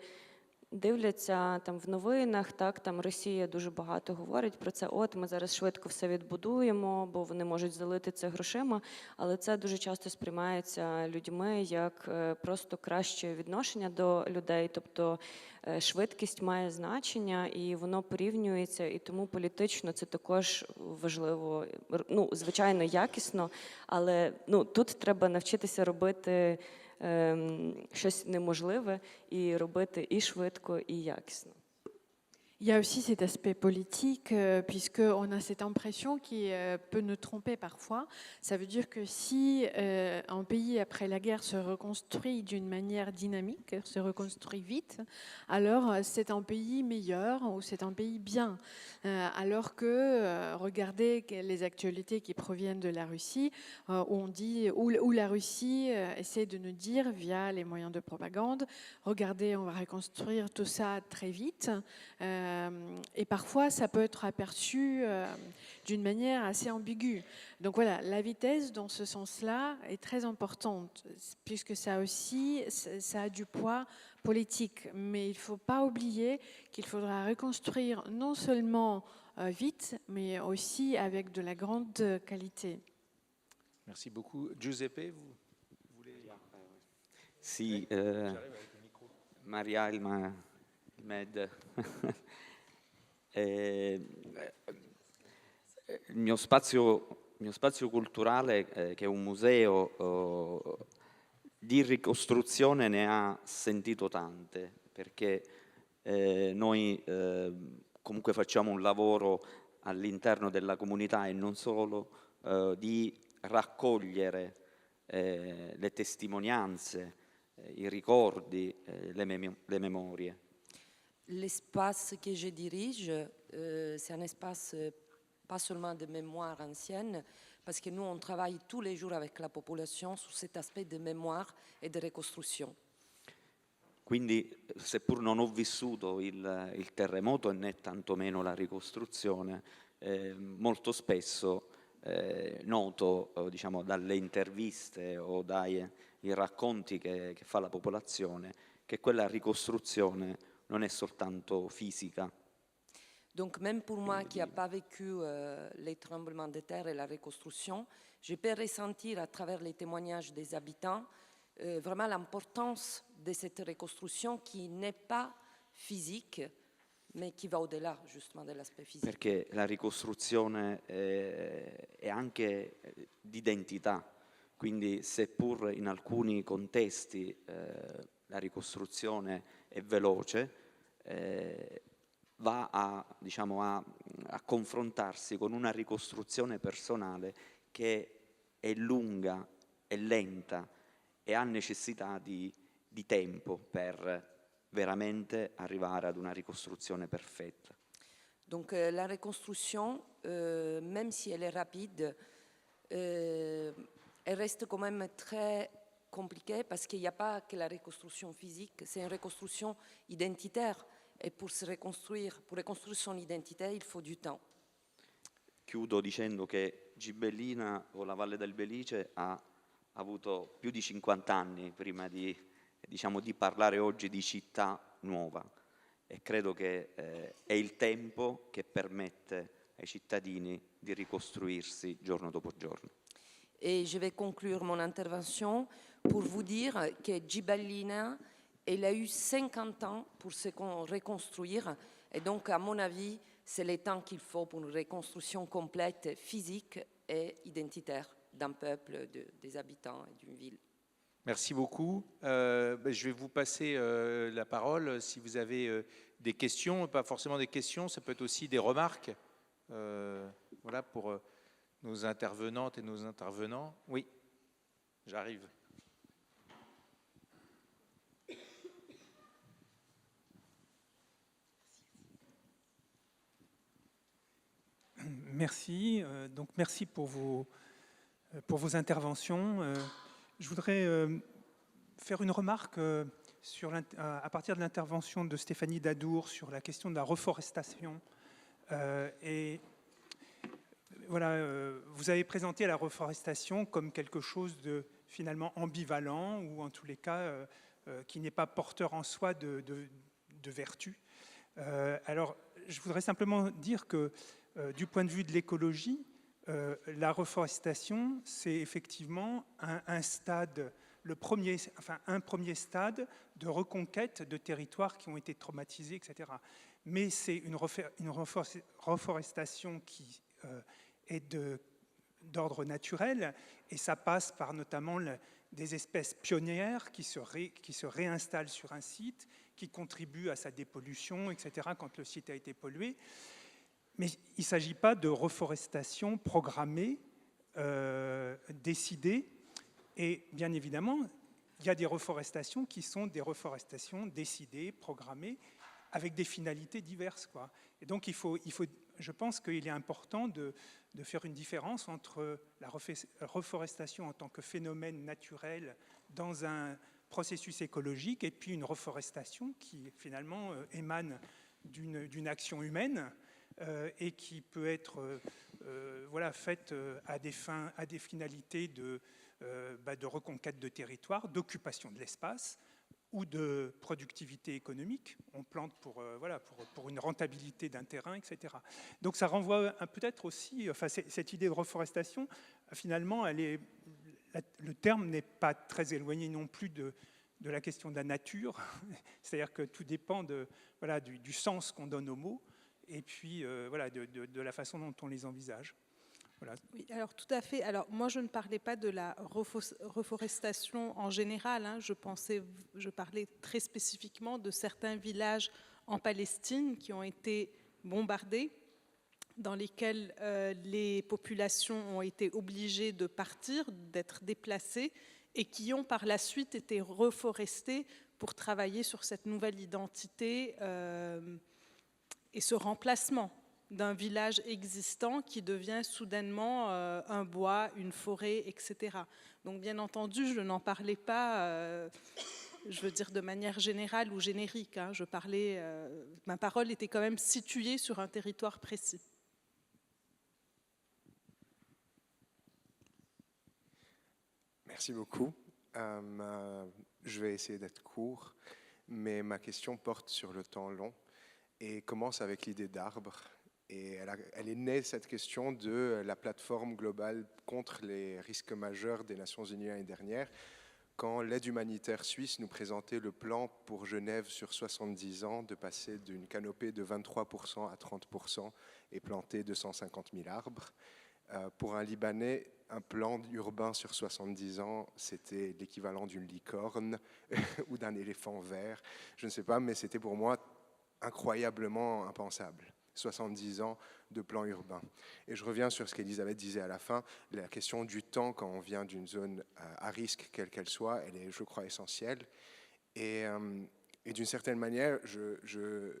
дивляться там в новинах, так, там Росія дуже багато говорить про це, от ми зараз швидко все відбудуємо, бо вони можуть залити це грошима, але це дуже часто сприймається людьми як просто краще відношення до людей, тобто швидкість має значення і воно порівнюється, і тому політично це також важливо, ну, звичайно, якісно, але ну, тут треба навчитися робити щось неможливе і робити і швидко, і якісно. Il y a aussi cet aspect politique, puisqu'on a cette impression qui peut nous tromper parfois. Ça veut dire que si un pays, après la guerre, se reconstruit d'une manière dynamique, se reconstruit vite, alors c'est un pays meilleur ou c'est un pays bien. Alors que, regardez les actualités qui proviennent de la Russie, où on dit, où la Russie essaie de nous dire, via les moyens de propagande, regardez, on va reconstruire tout ça très vite. Et parfois, ça peut être aperçu d'une manière assez ambiguë. Donc voilà, la vitesse dans ce sens-là est très importante, puisque ça aussi, ça a du poids politique. Mais il ne faut pas oublier qu'il faudra reconstruire non seulement vite, mais aussi avec de la grande qualité. Merci beaucoup. Giuseppe, vous voulez... Sì, Maria Med. Il mio spazio culturale, che è un museo di ricostruzione, ne ha sentito tante, perché noi comunque facciamo un lavoro all'interno della comunità e non solo, di raccogliere le testimonianze, i ricordi, le memorie. L'espace que je dirige, c'est un espace pas seulement de mémoire ancienne, parce que nous, on travaille tous les jours avec la population sur cet aspect de mémoire et de reconstruction. Quindi, seppur non ho vissuto il terremoto e né tantomeno la ricostruzione, molto spesso noto, diciamo, dalle interviste o dai racconti che fa la popolazione, che quella ricostruzione non è soltanto physique. Donc même pour moi qui n'ai pas vécu les tremblements de terre et la reconstruction, je peux ressentir à travers les témoignages des habitants vraiment l'importance de cette reconstruction qui n'est pas physique, mais qui va au-delà justement dell'aspect physique. Perché la ricostruzione è anche d'identità, quindi seppur in alcuni contesti la ricostruzione è veloce, va a confrontarsi con una ricostruzione personale che è lunga, è lenta e ha necessità di tempo per veramente arrivare ad una ricostruzione perfetta. Donc la reconstruction, même si elle est rapide, elle reste quand même très compliquée parce qu'il n'y a pas que la reconstruction physique, c'est une reconstruction identitaire. Et pour se reconstruire, pour reconstruire son identité, il faut du temps. Chiudo dicendo che Gibellina o la Valle del Belice ha avuto più di 50 anni prima di parlare oggi di città nuova, e credo che è il tempo che permette ai cittadini di ricostruirsi giorno dopo giorno. Et je vais conclure mon intervention pour vous dire que Gibellina, elle a eu 50 ans pour se reconstruire. Et donc, à mon avis, c'est le temps qu'il faut pour une reconstruction complète, physique et identitaire d'un peuple, des habitants et d'une ville. Merci beaucoup. Je vais vous passer la parole si vous avez des questions, pas forcément des questions, ça peut être aussi des remarques. Voilà pour nos intervenantes et nos intervenants. Oui, j'arrive. Merci. Donc merci pour vos interventions. Je voudrais faire une remarque à partir de l'intervention de Stéphanie Dadour sur la question de la reforestation. Et voilà, vous avez présenté la reforestation comme quelque chose de finalement ambivalent ou en tous les cas qui n'est pas porteur en soi de vertu. Alors, je voudrais simplement dire que du point de vue de l'écologie, la reforestation, c'est effectivement un stade, un premier stade de reconquête de territoires qui ont été traumatisés, etc. Mais c'est une reforestation qui est d'ordre naturel, et ça passe par notamment des espèces pionnières qui se réinstallent sur un site, qui contribuent à sa dépollution, etc., quand le site a été pollué. Mais il ne s'agit pas de reforestation programmée, décidée. Et bien évidemment, il y a des reforestations qui sont des reforestations décidées, programmées, avec des finalités diverses, quoi. Et donc, je pense qu'il est important de faire une différence entre la reforestation en tant que phénomène naturel dans un processus écologique et puis une reforestation qui, finalement, émane d'une action humaine et qui peut être faite à des finalités de reconquête de territoire, d'occupation de l'espace ou de productivité économique. On plante pour une rentabilité d'un terrain, etc. Donc ça renvoie peut-être aussi, cette idée de reforestation, finalement, le terme n'est pas très éloigné non plus de la question de la nature. C'est-à-dire que tout dépend du sens qu'on donne aux mots et puis de la façon dont on les envisage. Voilà. Oui, alors tout à fait. Alors moi, je ne parlais pas de la reforestation en général. Hein. Je parlais très spécifiquement de certains villages en Palestine qui ont été bombardés, dans lesquels les populations ont été obligées de partir, d'être déplacées, et qui ont par la suite été reforestées pour travailler sur cette nouvelle identité et ce remplacement d'un village existant qui devient soudainement un bois, une forêt, etc. Donc bien entendu, je n'en parlais pas, je veux dire de manière générale ou générique. Hein. Ma parole était quand même située sur un territoire précis. Merci beaucoup. Je vais essayer d'être court, mais ma question porte sur le temps long et commence avec l'idée d'arbre. Et elle est née, cette question, de la plateforme globale contre les risques majeurs des Nations Unies l'année dernière, quand l'aide humanitaire suisse nous présentait le plan pour Genève sur 70 ans de passer d'une canopée de 23% à 30% et planter 250 000 arbres. Pour un Libanais, un plan urbain sur 70 ans, c'était l'équivalent d'une licorne ou d'un éléphant vert. Je ne sais pas, mais c'était pour moi incroyablement impensable. 70 ans de plan urbain. Et je reviens sur ce qu'Elisabeth disait à la fin, la question du temps quand on vient d'une zone à risque, quelle qu'elle soit, elle est, je crois, essentielle. Et d'une certaine manière, je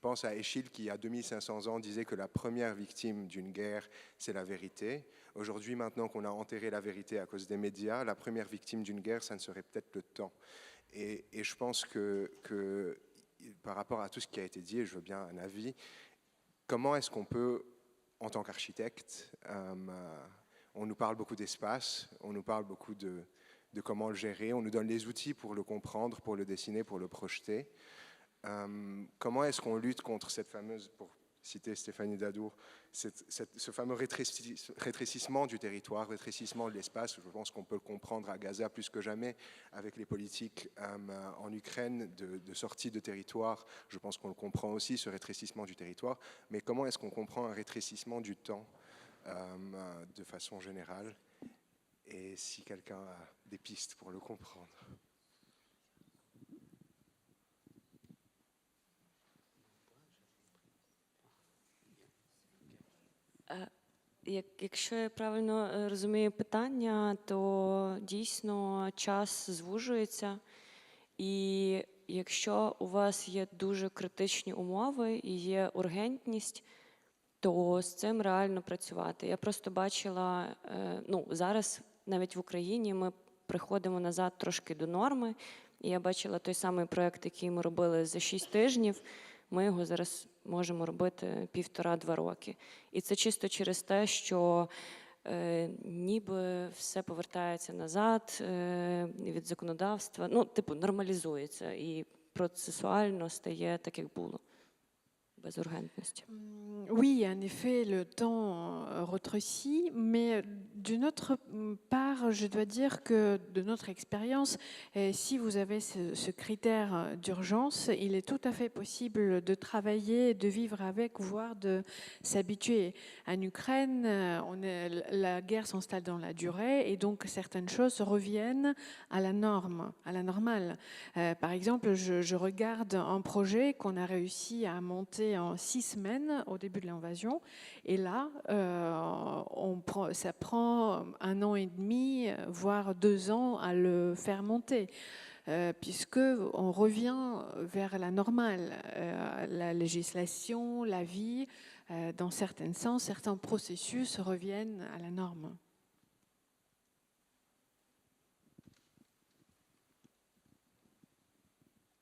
pense à Échille qui, il y a 2500 ans, disait que la première victime d'une guerre, c'est la vérité. Aujourd'hui, maintenant qu'on a enterré la vérité à cause des médias, la première victime d'une guerre, ça ne serait peut-être le temps. Et je pense que par rapport à tout ce qui a été dit, et je veux bien un avis, comment est-ce qu'on peut, en tant qu'architecte, on nous parle beaucoup d'espace, on nous parle beaucoup de comment le gérer, on nous donne les outils pour le comprendre, pour le dessiner, pour le projeter. Comment est-ce qu'on lutte contre cette fameuse, pour cité Stéphanie Dadour, ce fameux rétrécissement du territoire, rétrécissement de l'espace. Je pense qu'on peut le comprendre à Gaza plus que jamais avec les politiques en Ukraine de sortie de territoire. Je pense qu'on le comprend aussi, ce rétrécissement du territoire. Mais comment est-ce qu'on comprend un rétrécissement du temps de façon générale? Et si quelqu'un a des pistes pour le comprendre. Якщо я правильно розумію питання, то дійсно час звужується. І якщо у вас є дуже критичні умови і є ургентність, то з цим реально працювати. Я просто бачила, зараз навіть в Україні ми приходимо назад трошки до норми. І я бачила той самий проєкт, який ми робили за 6 тижнів. Ми його зараз можемо робити 1,5-2 роки. І це чисто через те, що ніби все повертається назад від законодавства. Нормалізується і процесуально стає так, як було. Без ургентності. Oui, en effet, le temps rétrécit, mais d'une autre part, je dois dire que de notre expérience, si vous avez ce critère d'urgence, il est tout à fait possible de travailler, de vivre avec, voire de s'habituer. En Ukraine, la guerre s'installe dans la durée et donc certaines choses reviennent à la norme, à la normale. Par exemple, je regarde un projet qu'on a réussi à monter en 6 semaines au début de l'invasion. Et là, ça prend 1 an et demi, voire 2 ans à le faire monter. Puisqu'on revient vers la normale. La législation, la vie, dans certains sens, certains processus reviennent à la norme.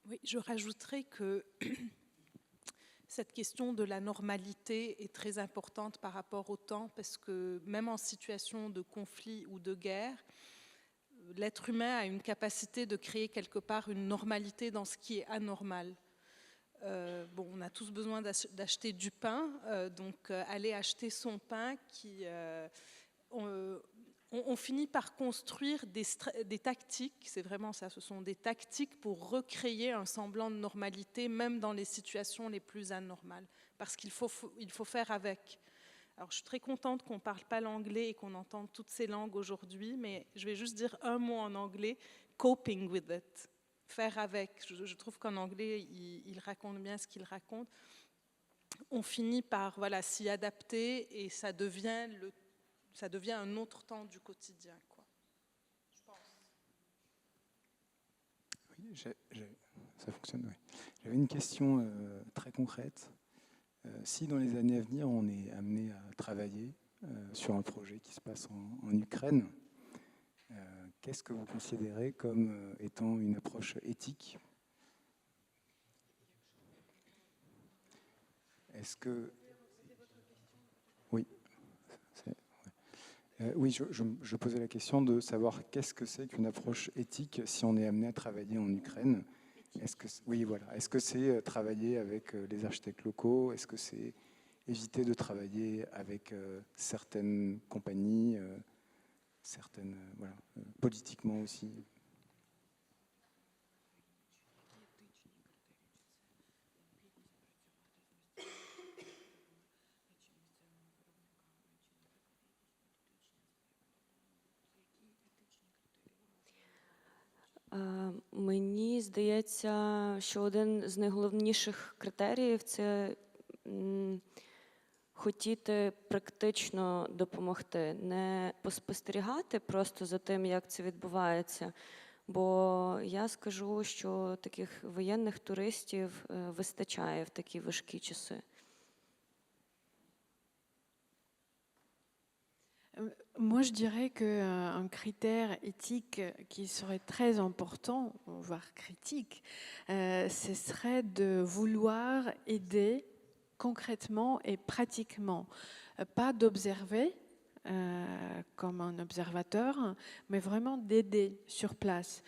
Oui, je rajouterais que cette question de la normalité est très importante par rapport au temps, parce que même en situation de conflit ou de guerre, l'être humain a une capacité de créer quelque part une normalité dans ce qui est anormal. On a tous besoin d'acheter du pain, donc aller acheter son pain on finit par construire des tactiques, c'est vraiment ça, ce sont des tactiques pour recréer un semblant de normalité, même dans les situations les plus anormales, parce qu'il faut faire avec. Alors je suis très contente qu'on ne parle pas l'anglais et qu'on entende toutes ces langues aujourd'hui, mais je vais juste dire un mot en anglais, coping with it, faire avec. Je trouve qu'en anglais, il raconte bien ce qu'il raconte. On finit par s'y adapter et ça devient un autre temps du quotidien, quoi. Je pense. Oui, ça fonctionne, oui. J'avais une question très concrète. Si dans les années à venir, on est amené à travailler sur un projet qui se passe en Ukraine, qu'est-ce que vous considérez comme étant une approche éthique? Est-ce que... Oui. Oui, je posais la question de savoir qu'est-ce que c'est qu'une approche éthique si on est amené à travailler en Ukraine. Est-ce que c'est travailler avec les architectes locaux? Est-ce que c'est éviter de travailler avec certaines compagnies, politiquement aussi? Мені здається, що один з найголовніших критеріїв – це хотіти практично допомогти, не поспостерігати просто за тим, як це відбувається. Бо я скажу, що таких воєнних туристів вистачає в такі важкі часи. Moi, je dirais qu'un critère éthique qui serait très important, voire critique, ce serait de vouloir aider concrètement et pratiquement. Pas d'observer comme un observateur, mais vraiment d'aider sur place.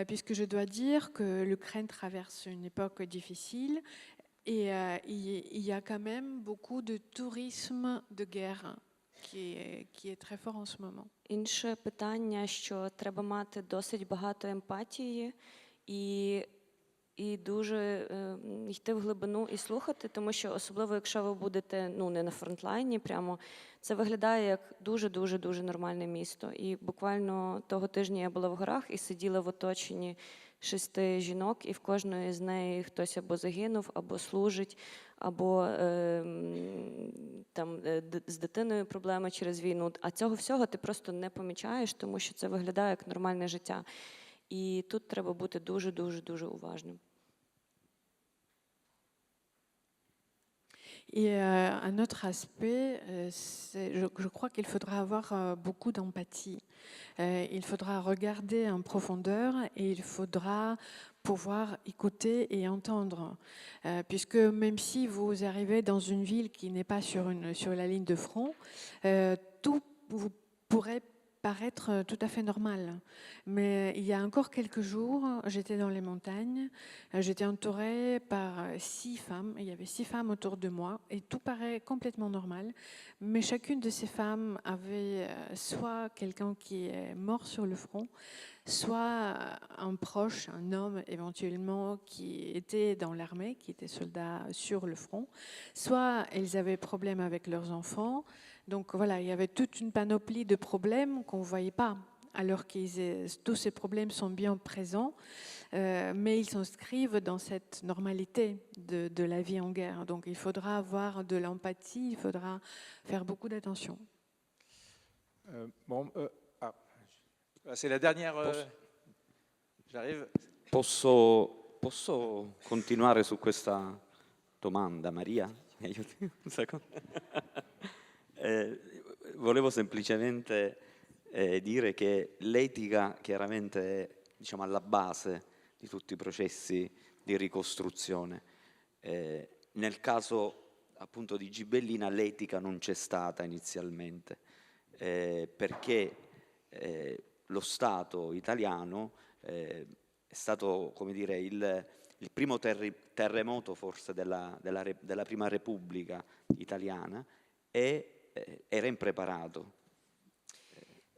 Puisque je dois dire que l'Ukraine traverse une époque difficile Et il y a quand même beaucoup de tourisme de guerre qui est très fort en ce moment. Інше питання, що треба мати досить багато емпатії і дуже йти в глибину і слухати, тому що особливо, якщо ви будете не на фронтлайні прямо, це виглядає як дуже-дуже нормальне місто. І буквально того тижня я була в горах і сиділа в оточенні 6 жінок, і в кожної з неї хтось або загинув, або служить, або там з дитиною проблеми через війну. А цього всього ти просто не помічаєш, тому що це виглядає як нормальне життя. І тут треба бути дуже уважним. Et un autre aspect, je crois qu'il faudra avoir beaucoup d'empathie. Il faudra regarder en profondeur et il faudra pouvoir écouter et entendre. Puisque même si vous arrivez dans une ville qui n'est pas sur la ligne de front, tout vous pourrait paraître tout à fait normal. Mais il y a encore quelques jours, j'étais dans les montagnes, j'étais entourée par 6 femmes, il y avait 6 femmes autour de moi, et tout paraît complètement normal, mais chacune de ces femmes avait soit quelqu'un qui est mort sur le front, soit un proche, un homme éventuellement qui était dans l'armée, qui était soldat sur le front, soit elles avaient problème avec leurs enfants. Donc voilà, il y avait toute une panoplie de problèmes qu'on ne voyait pas, alors que tous ces problèmes sont bien présents, mais ils s'inscrivent dans cette normalité de la vie en guerre. Donc il faudra avoir de l'empathie, il faudra faire beaucoup d'attention. C'est la dernière... J'arrive. Posso continuare su questa domanda, Maria? Un secondo. Volevo semplicemente dire che l'etica chiaramente è, diciamo, alla base di tutti i processi di ricostruzione. Nel caso appunto di Gibellina l'etica non c'è stata inizialmente, perché lo Stato italiano è stato, come dire, il primo terremoto forse della prima Repubblica italiana e era impreparato.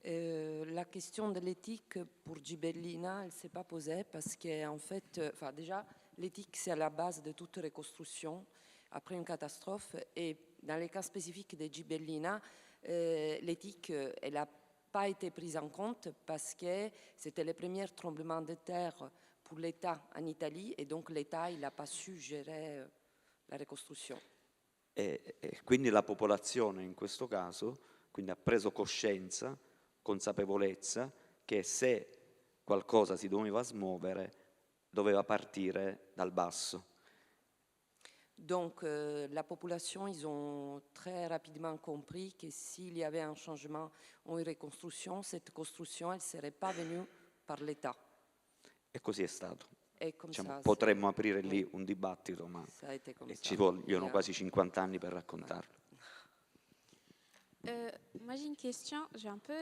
La question de l'éthique pour Gibellina, elle ne s'est pas posée parce qu'en fait, déjà, l'éthique, c'est à la base de toute reconstruction après une catastrophe. Et dans les cas spécifiques de Gibellina, l'éthique, elle n'a pas été prise en compte parce que c'était le premier tremblement de terre pour l'État en Italie et donc l'État, il n'a pas su gérer la ricostruzione. E quindi la popolazione in questo caso quindi ha preso coscienza, consapevolezza che se qualcosa si doveva smuovere doveva partire dal basso. Donc la population, ils ont très rapidement compris que s'il y avait un changement ou une reconstruction, cette construction, elle ne serait pas venue par l'État. E così è stato. Diciamo, potremmo aprire lì un dibattito, ma ci vogliono quasi 50 anni per raccontarlo. Moi j'ai une question, je vais un peu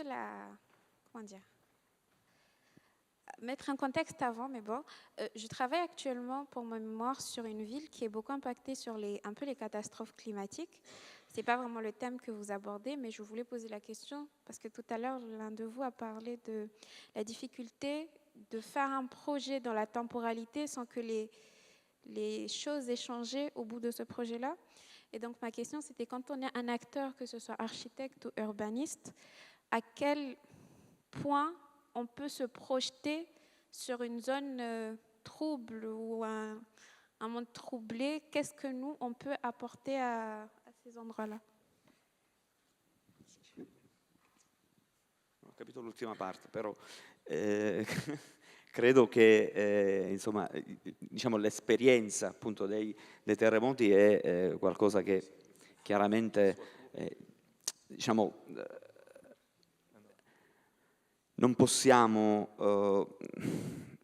mettre un contexte avant, mais bon, je travaille actuellement pour ma mémoire sur une ville qui est beaucoup impactée sur un peu les catastrophes climatiques. C'est pas vraiment le thème que vous abordez, mais je voulais poser la question parce que tout à l'heure l'un de vous a parlé de la difficulté de faire un projet dans la temporalité sans que les choses aient changé au bout de ce projet-là. Et donc ma question c'était quand on est un acteur, que ce soit architecte ou urbaniste, à quel point on peut se projeter sur une zone trouble ou un monde troublé? Qu'est-ce que nous, on peut apporter à ces endroits-là? Ho capito l'ultima parte, però credo che insomma, diciamo, l'esperienza appunto dei terremoti è qualcosa che chiaramente diciamo, non possiamo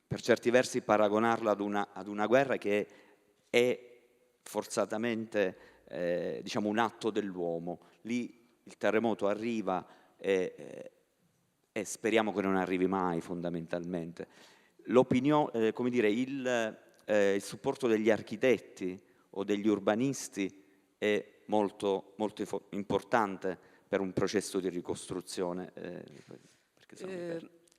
per certi versi paragonarla ad una guerra che è forzatamente diciamo, un atto dell'uomo. Lì il terremoto arriva e speriamo che non arrivi mai fondamentalmente. L'opinione, come dire, il supporto degli architetti o degli urbanisti è molto, molto importante per un processo di ricostruzione.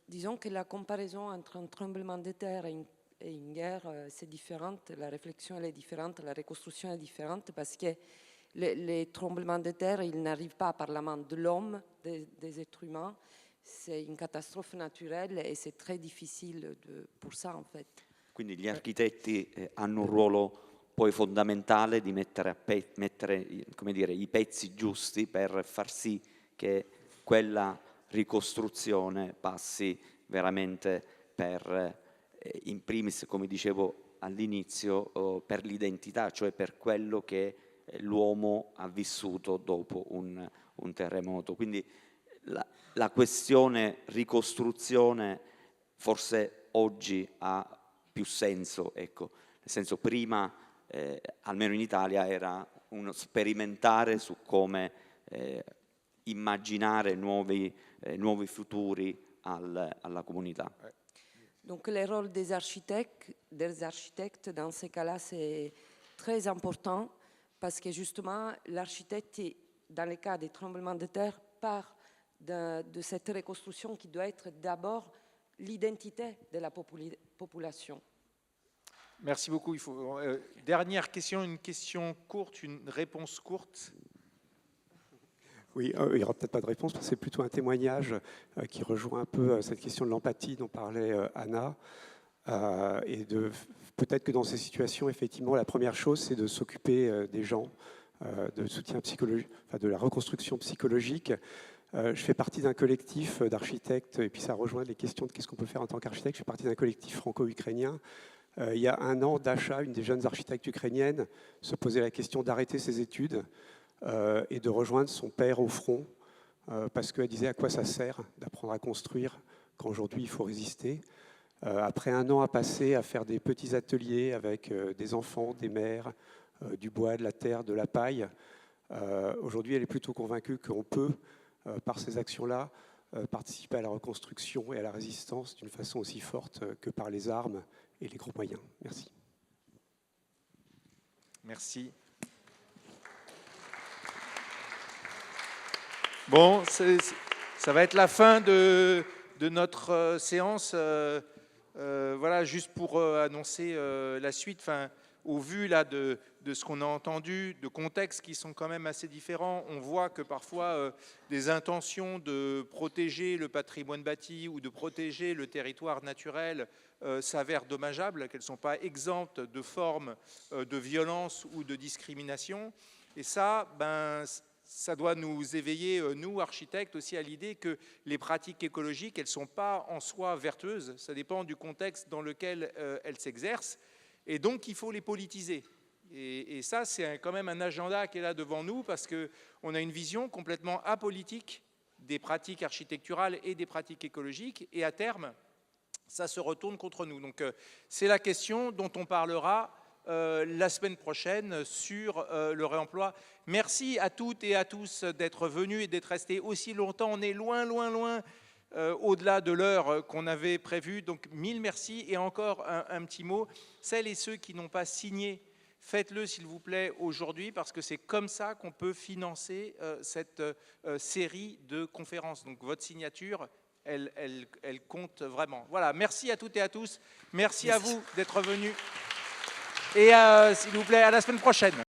Disons que la comparaison entre un tremblement de terre et une guerre, c'est différent. La réflexion elle est différente, la reconstruction est différente parce que les tremblements de terre, ils n'arrivent pas par la main de l'homme, des êtres humains. C'est une catastrophe naturelle et c'est très difficile pour ça en fait. Quindi gli architetti hanno un ruolo poi fondamentale di mettere come dire, i pezzi giusti per far sì che quella ricostruzione passi veramente per, in primis, come dicevo all'inizio, per l'identità, cioè per quello che l'uomo ha vissuto dopo un terremoto. Quindi la questione ricostruzione forse oggi ha più senso, ecco. Nel senso, prima, almeno in Italia, era uno sperimentare su come immaginare nuovi futuri alla comunità. Donc le rôle des architectes dans ces cas-là, c'est très important parce que justement, l'architecte, dans le cas des tremblements de terre, part de cette reconstruction qui doit être d'abord l'identité de la population. Merci beaucoup. Dernière question, une question courte, une réponse courte. Oui, il n'y aura peut-être pas de réponse, parce que c'est plutôt un témoignage qui rejoint un peu cette question de l'empathie dont parlait Anna. Et peut-être que dans ces situations, effectivement, la première chose, c'est de s'occuper des gens, de soutien psychologique, enfin, de la reconstruction psychologique. Je fais partie d'un collectif d'architectes, et puis ça rejoint les questions de qu'est-ce qu'on peut faire en tant qu'architecte. Je fais partie d'un collectif franco-ukrainien. Il y a un an, Dasha, une des jeunes architectes ukrainiennes, se posait la question d'arrêter ses études et de rejoindre son père au front, parce qu'elle disait à quoi ça sert d'apprendre à construire quand aujourd'hui il faut résister. Après un an à passer à faire des petits ateliers avec des enfants, des mères, du bois, de la terre, de la paille, aujourd'hui elle est plutôt convaincue qu'on peut, par ces actions-là, participer à la reconstruction et à la résistance d'une façon aussi forte que par les armes et les gros moyens. Merci. Merci. Bon, ça va être la fin de notre séance. Voilà, juste pour annoncer la suite. Enfin, au vu là de ce qu'on a entendu, de contextes qui sont quand même assez différents, on voit que parfois des intentions de protéger le patrimoine bâti ou de protéger le territoire naturel s'avèrent dommageables, qu'elles ne sont pas exemptes de formes de violence ou de discrimination. Et ça, ça doit nous éveiller, nous, architectes, aussi à l'idée que les pratiques écologiques, elles ne sont pas en soi vertueuses. Ça dépend du contexte dans lequel elles s'exercent. Et donc, il faut les politiser. Et ça, c'est quand même un agenda qui est là devant nous, parce qu'on a une vision complètement apolitique des pratiques architecturales et des pratiques écologiques. Et à terme, ça se retourne contre nous. Donc, c'est la question dont on parlera la semaine prochaine sur le réemploi. Merci à toutes et à tous d'être venus et d'être restés aussi longtemps. On est loin, loin, loin au-delà de l'heure qu'on avait prévue. Donc, mille merci. Et encore un petit mot. Celles et ceux qui n'ont pas signé, faites-le s'il vous plaît aujourd'hui, parce que c'est comme ça qu'on peut financer cette série de conférences. Donc, votre signature, elle compte vraiment. Voilà, merci à toutes et à tous. Merci à vous d'être venus. Et s'il vous plaît, à la semaine prochaine.